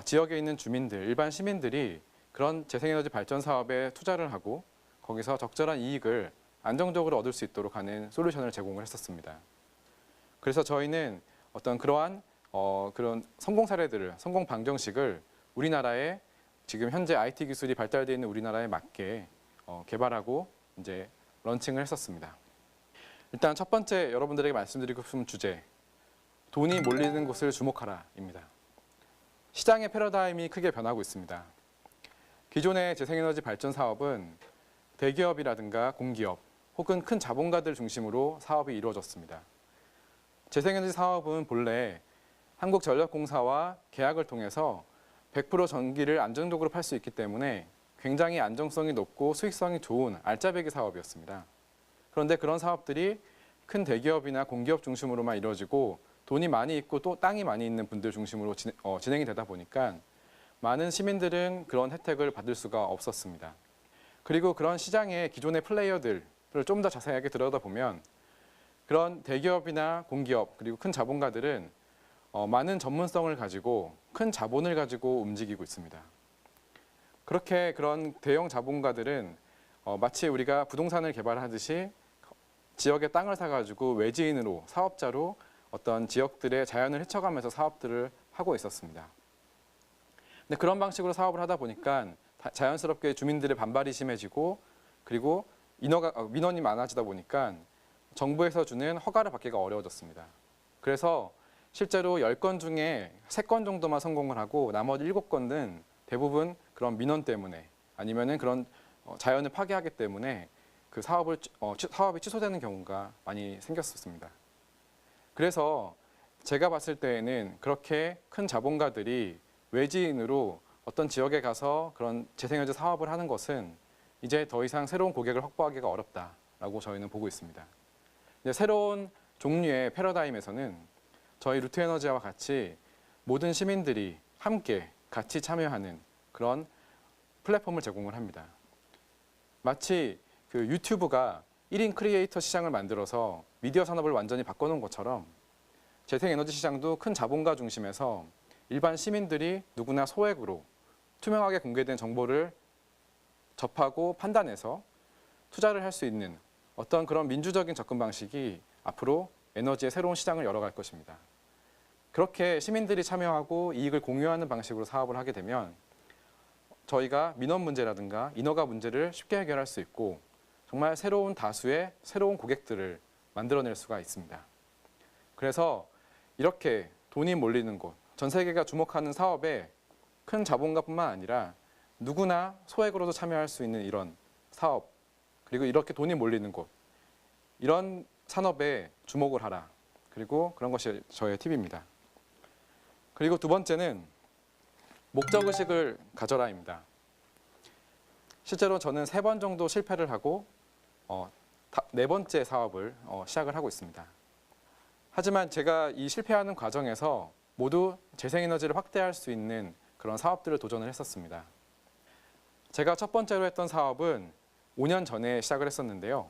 지역에 있는 주민들, 일반 시민들이 그런 재생에너지 발전 사업에 투자를 하고 거기서 적절한 이익을 안정적으로 얻을 수 있도록 하는 솔루션을 제공을 했었습니다. 그래서 저희는 어떤 그러한 그런 성공 사례들을, 성공 방정식을 우리나라에 지금 현재 IT 기술이 발달되어 있는 우리나라에 맞게 개발하고 이제 런칭을 했었습니다. 일단 첫 번째 여러분들에게 말씀드리고 싶은 주제, 돈이 몰리는 곳을 주목하라입니다. 시장의 패러다임이 크게 변하고 있습니다. 기존의 재생에너지 발전 사업은 대기업이라든가 공기업 혹은 큰 자본가들 중심으로 사업이 이루어졌습니다. 재생에너지 사업은 본래 한국전력공사와 계약을 통해서 100% 전기를 안정적으로 팔 수 있기 때문에 굉장히 안정성이 높고 수익성이 좋은 알짜배기 사업이었습니다. 그런데 그런 사업들이 큰 대기업이나 공기업 중심으로만 이루어지고 돈이 많이 있고 또 땅이 많이 있는 분들 중심으로 진행이 되다 보니까 많은 시민들은 그런 혜택을 받을 수가 없었습니다. 그리고 그런 시장의 기존의 플레이어들을 좀 더 자세하게 들여다보면 그런 대기업이나 공기업 그리고 큰 자본가들은 많은 전문성을 가지고 큰 자본을 가지고 움직이고 있습니다. 그렇게 그런 대형 자본가들은 마치 우리가 부동산을 개발하듯이 지역의 땅을 사가지고 외지인으로 사업자로 어떤 지역들의 자연을 헤쳐가면서 사업들을 하고 있었습니다. 근데 그런 방식으로 사업을 하다 보니까 자연스럽게 주민들의 반발이 심해지고 그리고 민원이 많아지다 보니까 정부에서 주는 허가를 받기가 어려워졌습니다. 그래서 실제로 10건 중에 3건 정도만 성공을 하고 나머지 7건은 대부분 그런 민원 때문에 아니면은 그런 자연을 파괴하기 때문에 그 사업이 취소되는 경우가 많이 생겼었습니다. 그래서 제가 봤을 때에는 그렇게 큰 자본가들이 외지인으로 어떤 지역에 가서 그런 재생에너지 사업을 하는 것은 이제 더 이상 새로운 고객을 확보하기가 어렵다라고 저희는 보고 있습니다. 이제 새로운 종류의 패러다임에서는 저희 루트에너지와 같이 모든 시민들이 함께 같이 참여하는 그런 플랫폼을 제공을 합니다. 마치 그 유튜브가 1인 크리에이터 시장을 만들어서 미디어 산업을 완전히 바꿔놓은 것처럼 재생에너지 시장도 큰 자본가 중심에서 일반 시민들이 누구나 소액으로 투명하게 공개된 정보를 접하고 판단해서 투자를 할 수 있는 어떤 그런 민주적인 접근 방식이 앞으로 에너지의 새로운 시장을 열어갈 것입니다. 그렇게 시민들이 참여하고 이익을 공유하는 방식으로 사업을 하게 되면 저희가 민원 문제라든가 인허가 문제를 쉽게 해결할 수 있고 정말 새로운 다수의 새로운 고객들을 만들어낼 수가 있습니다. 그래서 이렇게 돈이 몰리는 곳, 전 세계가 주목하는 사업에 큰 자본가뿐만 아니라 누구나 소액으로도 참여할 수 있는 이런 사업, 그리고 이렇게 돈이 몰리는 곳, 이런 산업에 주목을 하라. 그리고 그런 것이 저의 팁입니다. 그리고 두 번째는 목적의식을 가져라입니다. 실제로 저는 3번 정도 실패를 하고 4번째 사업을 시작을 하고 있습니다. 하지만 제가 이 실패하는 과정에서 모두 재생에너지를 확대할 수 있는 그런 사업들을 도전을 했었습니다. 제가 첫 번째로 했던 사업은 5년 전에 시작을 했었는데요.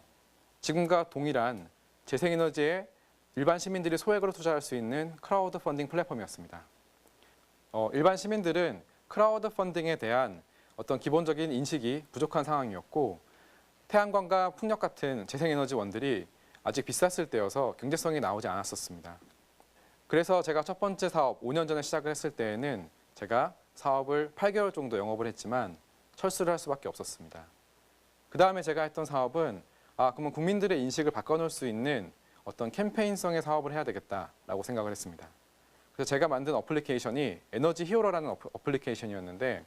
지금과 동일한 재생에너지에 일반 시민들이 소액으로 투자할 수 있는 크라우드 펀딩 플랫폼이었습니다. 일반 시민들은 크라우드 펀딩에 대한 어떤 기본적인 인식이 부족한 상황이었고 태양광과 풍력 같은 재생에너지원들이 아직 비쌌을 때여서 경제성이 나오지 않았었습니다. 그래서 제가 첫 번째 사업 5년 전에 시작을 했을 때에는 제가 사업을 8개월 정도 영업을 했지만 철수를 할 수밖에 없었습니다. 그 다음에 제가 했던 사업은 그러면 국민들의 인식을 바꿔놓을 수 있는 어떤 캠페인성의 사업을 해야 되겠다라고 생각을 했습니다. 그래서 제가 만든 어플리케이션이 에너지 히어로라는 어플리케이션이었는데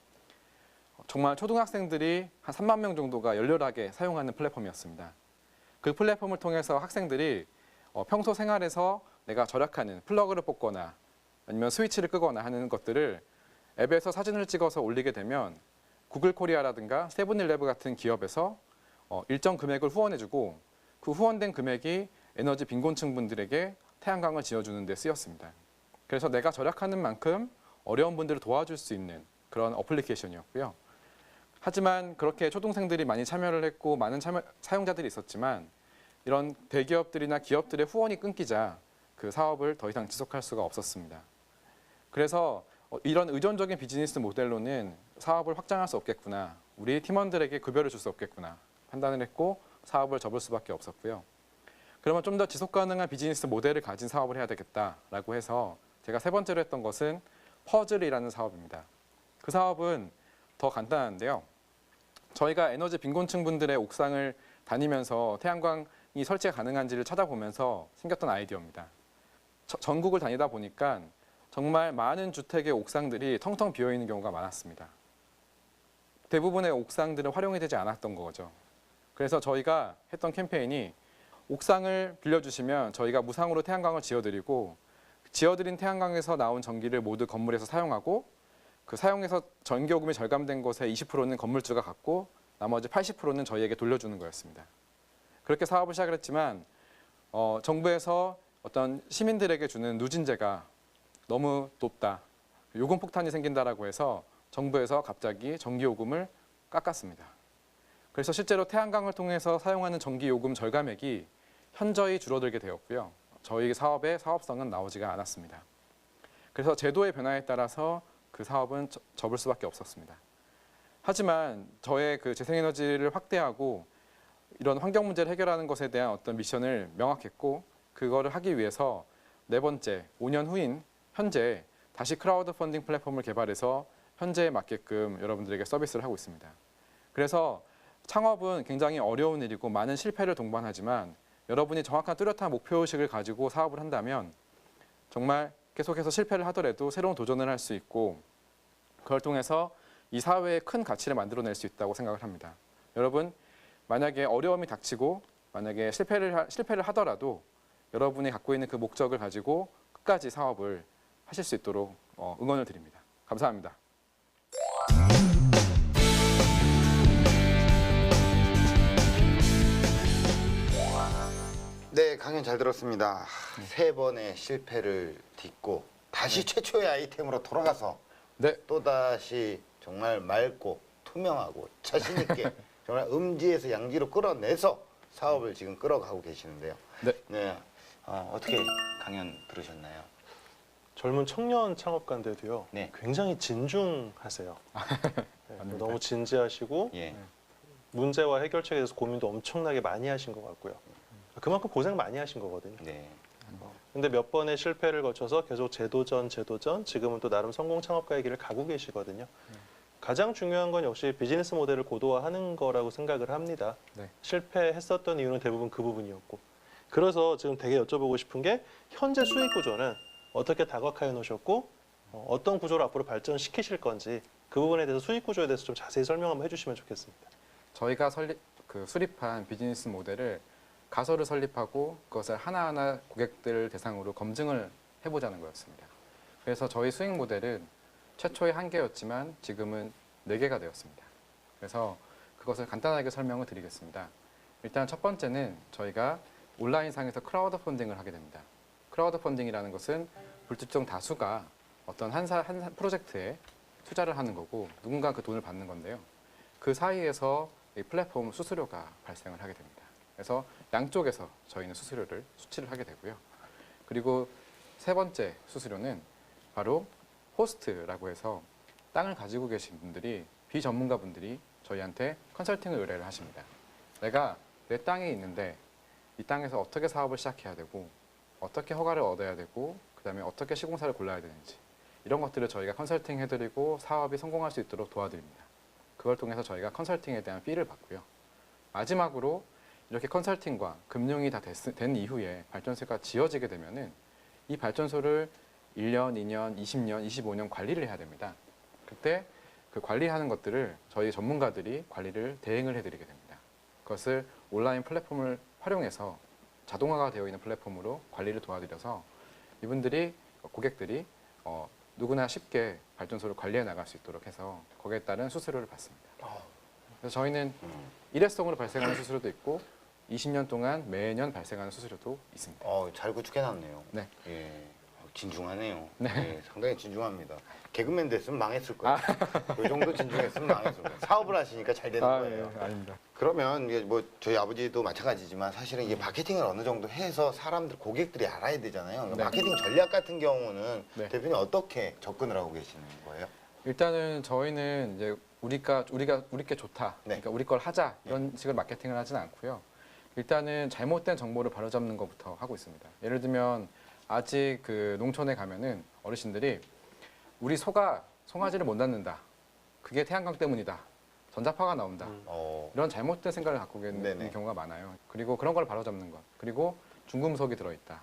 정말 초등학생들이 한 3만 명 정도가 열렬하게 사용하는 플랫폼이었습니다. 그 플랫폼을 통해서 학생들이 평소 생활에서 내가 절약하는 플러그를 뽑거나 아니면 스위치를 끄거나 하는 것들을 앱에서 사진을 찍어서 올리게 되면 구글 코리아라든가 세븐일레븐 같은 기업에서 일정 금액을 후원해주고 그 후원된 금액이 에너지 빈곤층 분들에게 태양광을 지어주는 데 쓰였습니다. 그래서 내가 절약하는 만큼 어려운 분들을 도와줄 수 있는 그런 어플리케이션이었고요. 하지만 그렇게 초등생들이 많이 참여를 했고 많은 사용자들이 있었지만 이런 대기업들이나 기업들의 후원이 끊기자 그 사업을 더 이상 지속할 수가 없었습니다. 그래서 이런 의존적인 비즈니스 모델로는 사업을 확장할 수 없겠구나, 우리 팀원들에게 급여를 줄 수 없겠구나 판단을 했고 사업을 접을 수밖에 없었고요. 그러면 좀 더 지속 가능한 비즈니스 모델을 가진 사업을 해야 되겠다라고 해서 제가 세 번째로 했던 것은 퍼즐이라는 사업입니다. 그 사업은 더 간단한데요. 저희가 에너지 빈곤층 분들의 옥상을 다니면서 태양광이 설치가 가능한지를 찾아보면서 생겼던 아이디어입니다. 전국을 다니다 보니까 정말 많은 주택의 옥상들이 텅텅 비어 있는 경우가 많았습니다. 대부분의 옥상들은 활용이 되지 않았던 거죠. 그래서 저희가 했던 캠페인이 옥상을 빌려주시면 저희가 무상으로 태양광을 지어드리고 지어드린 태양광에서 나온 전기를 모두 건물에서 사용하고 그 사용해서 전기요금이 절감된 것의 20%는 건물주가 갖고 나머지 80%는 저희에게 돌려주는 거였습니다. 그렇게 사업을 시작을 했지만 정부에서 어떤 시민들에게 주는 누진제가 너무 높다, 요금 폭탄이 생긴다라고 해서 정부에서 갑자기 전기요금을 깎았습니다. 그래서 실제로 태양광을 통해서 사용하는 전기요금 절감액이 현저히 줄어들게 되었고요. 저희 사업의 사업성은 나오지가 않았습니다. 그래서 제도의 변화에 따라서 그 사업은 접을 수밖에 없었습니다. 하지만 저의 그 재생에너지를 확대하고 이런 환경 문제를 해결하는 것에 대한 어떤 미션을 명확했고 그거를 하기 위해서 네 번째, 5년 후인 현재 다시 크라우드 펀딩 플랫폼을 개발해서 현재에 맞게끔 여러분들에게 서비스를 하고 있습니다. 그래서 창업은 굉장히 어려운 일이고 많은 실패를 동반하지만 여러분이 정확한 뚜렷한 목표의식을 가지고 사업을 한다면 정말 계속해서 실패를 하더라도 새로운 도전을 할 수 있고 그걸 통해서 이 사회에 큰 가치를 만들어낼 수 있다고 생각을 합니다. 여러분 만약에 어려움이 닥치고 만약에 실패를 하더라도 여러분이 갖고 있는 그 목적을 가지고 끝까지 사업을 하실 수 있도록 응원을 드립니다. 감사합니다. 네, 강연 잘 들었습니다. 세 번의 실패를 딛고 다시 최초의 아이템으로 돌아가서 네. 또다시 정말 맑고 투명하고 자신 있게 정말 음지에서 양지로 끌어내서 사업을 지금 끌어가고 계시는데요. 네. 어떻게 강연 들으셨나요? 젊은 청년 창업가인데도요. 네. 굉장히 진중하세요. 네, 너무 진지하시고 예. 문제와 해결책에 대해서 고민도 엄청나게 많이 하신 것 같고요. 그만큼 고생 많이 하신 거거든요. 네. 근데 몇 번의 실패를 거쳐서 계속 재도전, 지금은 또 나름 성공 창업가의 길을 가고 계시거든요. 가장 중요한 건 역시 비즈니스 모델을 고도화하는 거라고 생각을 합니다. 네. 실패했었던 이유는 대부분 그 부분이었고. 그래서 지금 되게 여쭤보고 싶은 게 현재 수익 구조는 어떻게 다각화해 놓으셨고 어떤 구조로 앞으로 발전시키실 건지 그 부분에 대해서 수익 구조에 대해서 좀 자세히 설명 한번 해주시면 좋겠습니다. 저희가 수립한 비즈니스 모델을 가설을 설립하고 그것을 하나하나 고객들 대상으로 검증을 해보자는 거였습니다. 그래서 저희 수익 모델은 최초에 1개였지만 지금은 4개가 되었습니다. 그래서 그것을 간단하게 설명을 드리겠습니다. 일단 첫 번째는 저희가 온라인상에서 크라우드 펀딩을 하게 됩니다. 크라우드 펀딩이라는 것은 불특정 다수가 어떤 한 프로젝트에 투자를 하는 거고 누군가 그 돈을 받는 건데요. 그 사이에서 이 플랫폼 수수료가 발생을 하게 됩니다. 그래서 양쪽에서 저희는 수치를 하게 되고요. 그리고 세 번째 수수료는 바로 호스트라고 해서 땅을 가지고 계신 분들이 비전문가 분들이 저희한테 컨설팅을 의뢰를 하십니다. 내가 내 땅에 있는데 이 땅에서 어떻게 사업을 시작해야 되고 어떻게 허가를 얻어야 되고 그다음에 어떻게 시공사를 골라야 되는지 이런 것들을 저희가 컨설팅 해드리고 사업이 성공할 수 있도록 도와드립니다. 그걸 통해서 저희가 컨설팅에 대한 피를 받고요. 마지막으로 이렇게 컨설팅과 금융이 다 된 이후에 발전소가 지어지게 되면은 이 발전소를 1년, 2년, 20년, 25년 관리를 해야 됩니다. 그때 그 관리하는 것들을 저희 전문가들이 관리를 대행을 해드리게 됩니다. 그것을 온라인 플랫폼을 활용해서 자동화가 되어 있는 플랫폼으로 관리를 도와드려서 이분들이 고객들이 누구나 쉽게 발전소를 관리해 나갈 수 있도록 해서 거기에 따른 수수료를 받습니다. 그래서 저희는 일회성으로 발생하는 수수료도 있고 20년 동안 매년 발생하는 수수료도 있습니다. 잘 구축해놨네요. 네. 예. 진중하네요. 네. 예, 상당히 진중합니다. 개그맨 됐으면 망했을 거예요. 그 정도 진중했으면 망했을 거예요. 사업을 하시니까 잘 되는 거예요. 아닙니다. 그러면 이게 뭐 저희 아버지도 마찬가지지만 사실은 이게 마케팅을 어느 정도 해서 사람들 고객들이 알아야 되잖아요. 네. 마케팅 전략 같은 경우는 네. 대표님 어떻게 접근을 하고 계시는 거예요? 일단은 저희는 이제 우리께 좋다. 네. 그러니까 우리 걸 하자 이런 식으로 마케팅을 하진 않고요. 일단은 잘못된 정보를 바로잡는 것부터 하고 있습니다. 예를 들면 아직 그 농촌에 가면은 어르신들이 우리 소가 송아지를 못 낳는다. 그게 태양광 때문이다. 전자파가 나온다. 이런 잘못된 생각을 갖고 있는 네네. 경우가 많아요. 그리고 그런 걸 바로잡는 것. 그리고 중금속이 들어있다.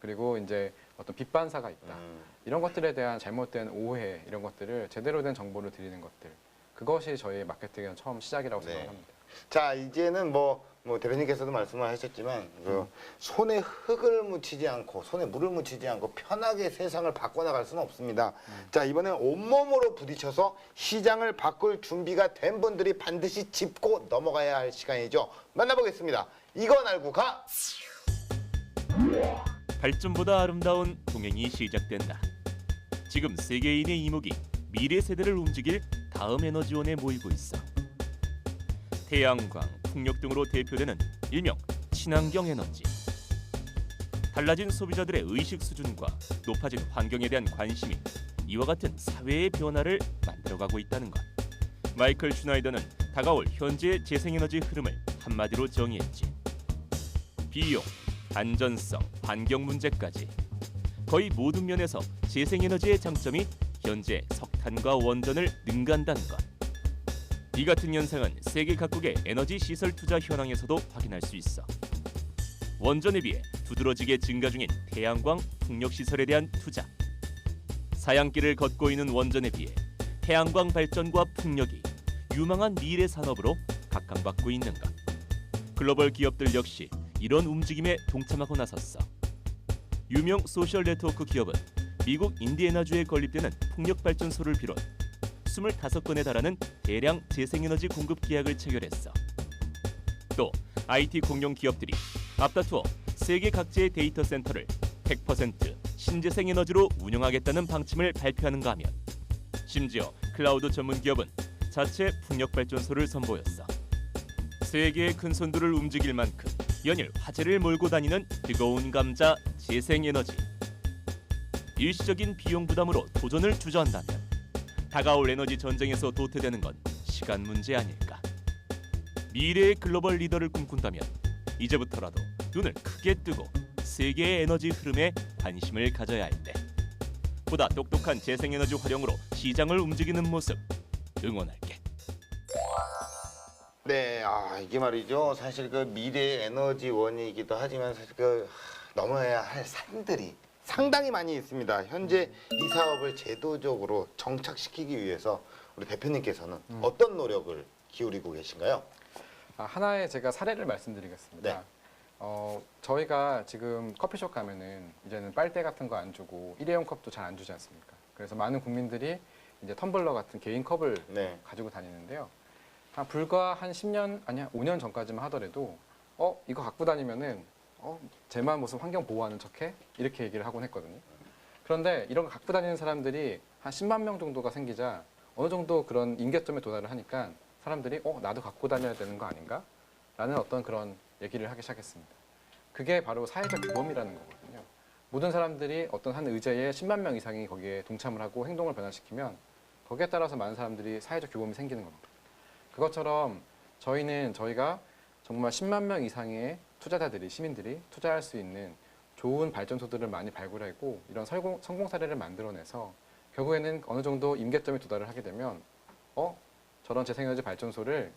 그리고 이제 어떤 빛 반사가 있다. 이런 것들에 대한 잘못된 오해 이런 것들을 제대로 된 정보를 드리는 것들. 그것이 저희 마케팅의 처음 시작이라고 네. 생각합니다. 자, 이제는 뭐 대표님께서도 말씀을 하셨지만 그 손에 흙을 묻히지 않고 손에 물을 묻히지 않고 편하게 세상을 바꿔나갈 수는 없습니다. 자, 이번에 온몸으로 부딪혀서 시장을 바꿀 준비가 된 분들이 반드시 짚고 넘어가야 할 시간이죠. 만나보겠습니다. 이건 알고 가! 발전보다 아름다운 동행이 시작된다. 지금 세계인의 이목이 미래 세대를 움직일 다음 에너지원에 모이고 있어. 태양광, 풍력 등으로 대표되는 일명 친환경 에너지. 달라진 소비자들의 의식 수준과 높아진 환경에 대한 관심이 이와 같은 사회의 변화를 만들어가고 있다는 것. 마이클 슈나이더는 다가올 현재의 재생에너지 흐름을 한마디로 정의했지. 비용, 안전성, 환경 문제까지 거의 모든 면에서 재생에너지의 장점이 현재 석탄과 원전을 능가한다는 것. 이 같은 현상은 세계 각국의 에너지 시설 투자 현황에서도 확인할 수 있어. 원전에 비해 두드러지게 증가 중인 태양광, 풍력 시설에 대한 투자. 사양길을 걷고 있는 원전에 비해 태양광 발전과 풍력이 유망한 미래 산업으로 각광받고 있는 것. 글로벌 기업들 역시 이런 움직임에 동참하고 나섰어. 유명 소셜 네트워크 기업은 미국 인디애나주에 건립되는 풍력 발전소를 비롯 25건에 달하는 대량 재생에너지 공급 계약을 체결했어. 또 IT 공룡 기업들이 앞다투어 세계 각지의 데이터 센터를 100% 신재생 에너지로 운영하겠다는 방침을 발표하는가 하면 심지어 클라우드 전문 기업은 자체 풍력 발전소를 선보였어. 세계의 큰 선두를 움직일 만큼 연일 화제를 몰고 다니는 뜨거운 감자 재생에너지. 일시적인 비용 부담으로 도전을 주저한다면 다가올 에너지 전쟁에서 도태되는 건 시간 문제 아닐까. 미래의 글로벌 리더를 꿈꾼다면 이제부터라도 눈을 크게 뜨고 세계의 에너지 흐름에 관심을 가져야 할 때. 보다 똑똑한 재생에너지 활용으로 시장을 움직이는 모습 응원할게. 네, 이게 말이죠. 사실 그 미래의 에너지원이기도 하지만 사실 그 넘어야 할 산들이 상당히 많이 있습니다. 현재 이 사업을 제도적으로 정착시키기 위해서 우리 대표님께서는 어떤 노력을 기울이고 계신가요? 하나의 제가 사례를 말씀드리겠습니다. 네. 저희가 지금 커피숍 가면은 이제는 빨대 같은 거 안 주고 일회용 컵도 잘 안 주지 않습니까? 그래서 많은 국민들이 이제 텀블러 같은 개인 컵을 네. 가지고 다니는데요. 불과 한 10년 아니야 5년 전까지만 하더라도 이거 갖고 다니면은 쟤만 무슨 환경 보호하는 척해? 이렇게 얘기를 하곤 했거든요. 그런데 이런 거 갖고 다니는 사람들이 한 10만 명 정도가 생기자 어느 정도 그런 임계점에 도달을 하니까 사람들이 나도 갖고 다녀야 되는 거 아닌가? 라는 어떤 그런 얘기를 하기 시작했습니다. 그게 바로 사회적 규범이라는 거거든요. 모든 사람들이 어떤 한 의제에 10만 명 이상이 거기에 동참을 하고 행동을 변화시키면 거기에 따라서 많은 사람들이 사회적 규범이 생기는 겁니다. 그것처럼 저희가 정말 10만 명 이상의 투자자들이, 시민들이 투자할 수 있는 좋은 발전소들을 많이 발굴하고 이런 성공 사례를 만들어내서 결국에는 어느 정도 임계점에 도달을 하게 되면 저런 재생에너지 발전소를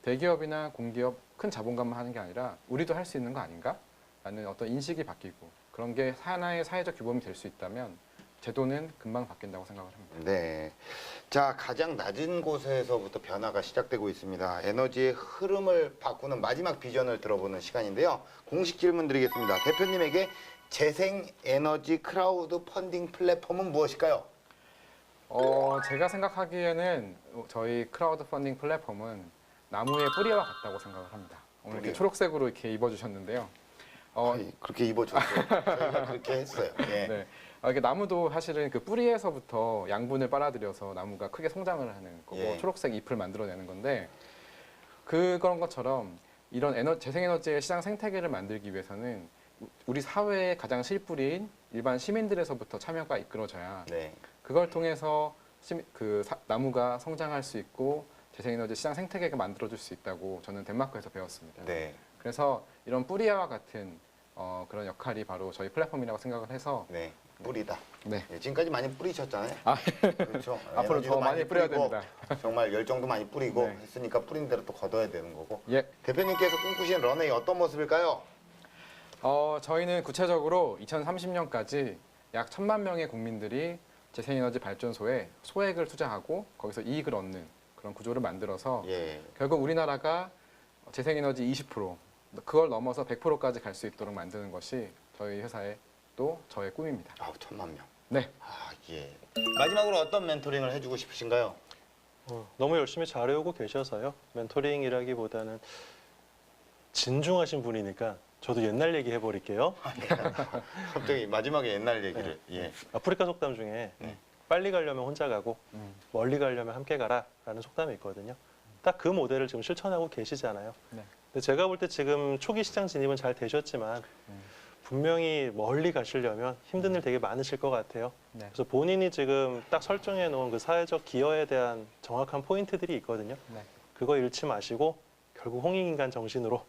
대기업이나 공기업 큰 자본가만 하는 게 아니라 우리도 할 수 있는 거 아닌가? 라는 어떤 인식이 바뀌고 그런 게 하나의 사회적 규범이 될 수 있다면 제도는 금방 바뀐다고 생각을 합니다. 네. 자, 가장 낮은 곳에서부터 변화가 시작되고 있습니다. 에너지의 흐름을 바꾸는 마지막 비전을 들어보는 시간인데요. 공식 질문 드리겠습니다. 대표님에게 재생에너지 크라우드 펀딩 플랫폼은 무엇일까요? 제가 생각하기에는 저희 크라우드 펀딩 플랫폼은 나무의 뿌리와 같다고 생각을 합니다. 오늘 이렇게 뿌리요? 초록색으로 이렇게 입어주셨는데요. 아니, 그렇게 입어줬어요. 저희가 그렇게 했어요. 예. 네. 이게 나무도 사실은 그 뿌리에서부터 양분을 빨아들여서 나무가 크게 성장을 하는 거고 예. 초록색 잎을 만들어내는 건데 그런 것처럼 이런 재생에너지의 시장 생태계를 만들기 위해서는 우리 사회의 가장 실뿌리인 일반 시민들에서부터 참여가 이끌어져야 네. 그걸 통해서 나무가 성장할 수 있고 재생에너지 시장 생태계가 만들어질 수 있다고 저는 덴마크에서 배웠습니다. 네. 그래서 이런 뿌리와 같은 그런 역할이 바로 저희 플랫폼이라고 생각을 해서 네. 뿌리다. 네. 예, 지금까지 많이 뿌리셨잖아요. 그렇죠. 앞으로 에너지도 더 많이 뿌려야 뿌리고, 됩니다. 정말 열정도 많이 뿌리고 네. 했으니까 뿌린 대로 또 거둬야 되는 거고. 예. 대표님께서 꿈꾸시는 런웨이 어떤 모습일까요? 저희는 구체적으로 2030년까지 약 1,000만 명의 국민들이 재생에너지 발전소에 소액을 투자하고 거기서 이익을 얻는 그런 구조를 만들어서 예. 결국 우리나라가 재생에너지 20% 그걸 넘어서 100%까지 갈 수 있도록 만드는 것이 저희 회사의 또 저의 꿈입니다. 1,000만 명. 네. 아, 예. 마지막으로 어떤 멘토링을 해주고 싶으신가요? 너무 열심히 잘해오고 계셔서요. 멘토링이라기보다는 진중하신 분이니까 저도 옛날 얘기 해버릴게요. 갑자기 마지막에 옛날 얘기를. 예. 아프리카 속담 중에 네. 빨리 가려면 혼자 가고 멀리 가려면 함께 가라라는 속담이 있거든요. 딱 그 모델을 지금 실천하고 계시잖아요. 네. 근데 제가 볼 때 지금 초기 시장 진입은 잘 되셨지만 분명히 멀리 가시려면 힘든 일 되게 많으실 것 같아요. 네. 그래서 본인이 지금 딱 설정해 놓은 그 사회적 기여에 대한 정확한 포인트들이 있거든요. 네. 그거 잃지 마시고 결국 홍익인간 정신으로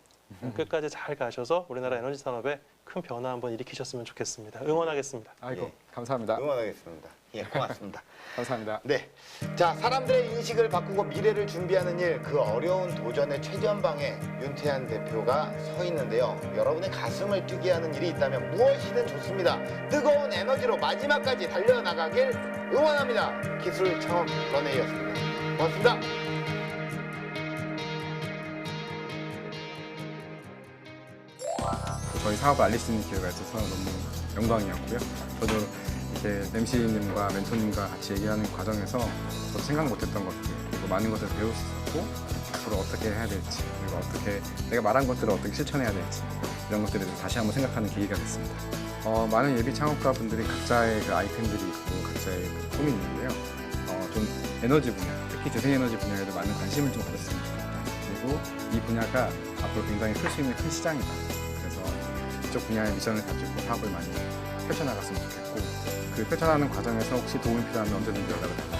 끝까지 잘 가셔서 우리나라 에너지 산업에 큰 변화 한번 일으키셨으면 좋겠습니다. 응원하겠습니다. 아이고 예. 감사합니다. 응원하겠습니다. 예, 고맙습니다. 감사합니다. 네. 자, 사람들의 인식을 바꾸고 미래를 준비하는 일, 그 어려운 도전의 최전방에 윤태한 대표가 서 있는데요. 여러분의 가슴을 뛰게 하는 일이 있다면 무엇이든 좋습니다. 뜨거운 에너지로 마지막까지 달려나가길 응원합니다. 기술 창업 런웨이였습니다. 고맙습니다. 저희 사업을 알릴 수 있는 기회가 있어서 너무 영광이었고요. 저도 이렇게 MC님과 멘토님과 같이 얘기하는 과정에서 저도 생각 못했던 것들 그리고 많은 것을 배울 수 있었고 앞으로 어떻게 해야 될지 그리고 어떻게 내가 말한 것들을 어떻게 실천해야 될지 이런 것들에 대해서 다시 한번 생각하는 계기가 됐습니다. 많은 예비 창업가 분들이 각자의 그 아이템들이 있고 각자의 그 꿈이 있는데요. 좀 에너지 분야, 특히 재생에너지 분야에도 많은 관심을 좀 가졌으면 좋겠다. 그리고 이 분야가 앞으로 굉장히 클 수 있는 큰 시장이다. 그래서 이쪽 분야의 미션을 가지고 사업을 많이 펼쳐나갔으면 좋겠고 그 펼쳐나가는 과정에서 혹시 도움이 필요하면 언제든지 연락을 달라.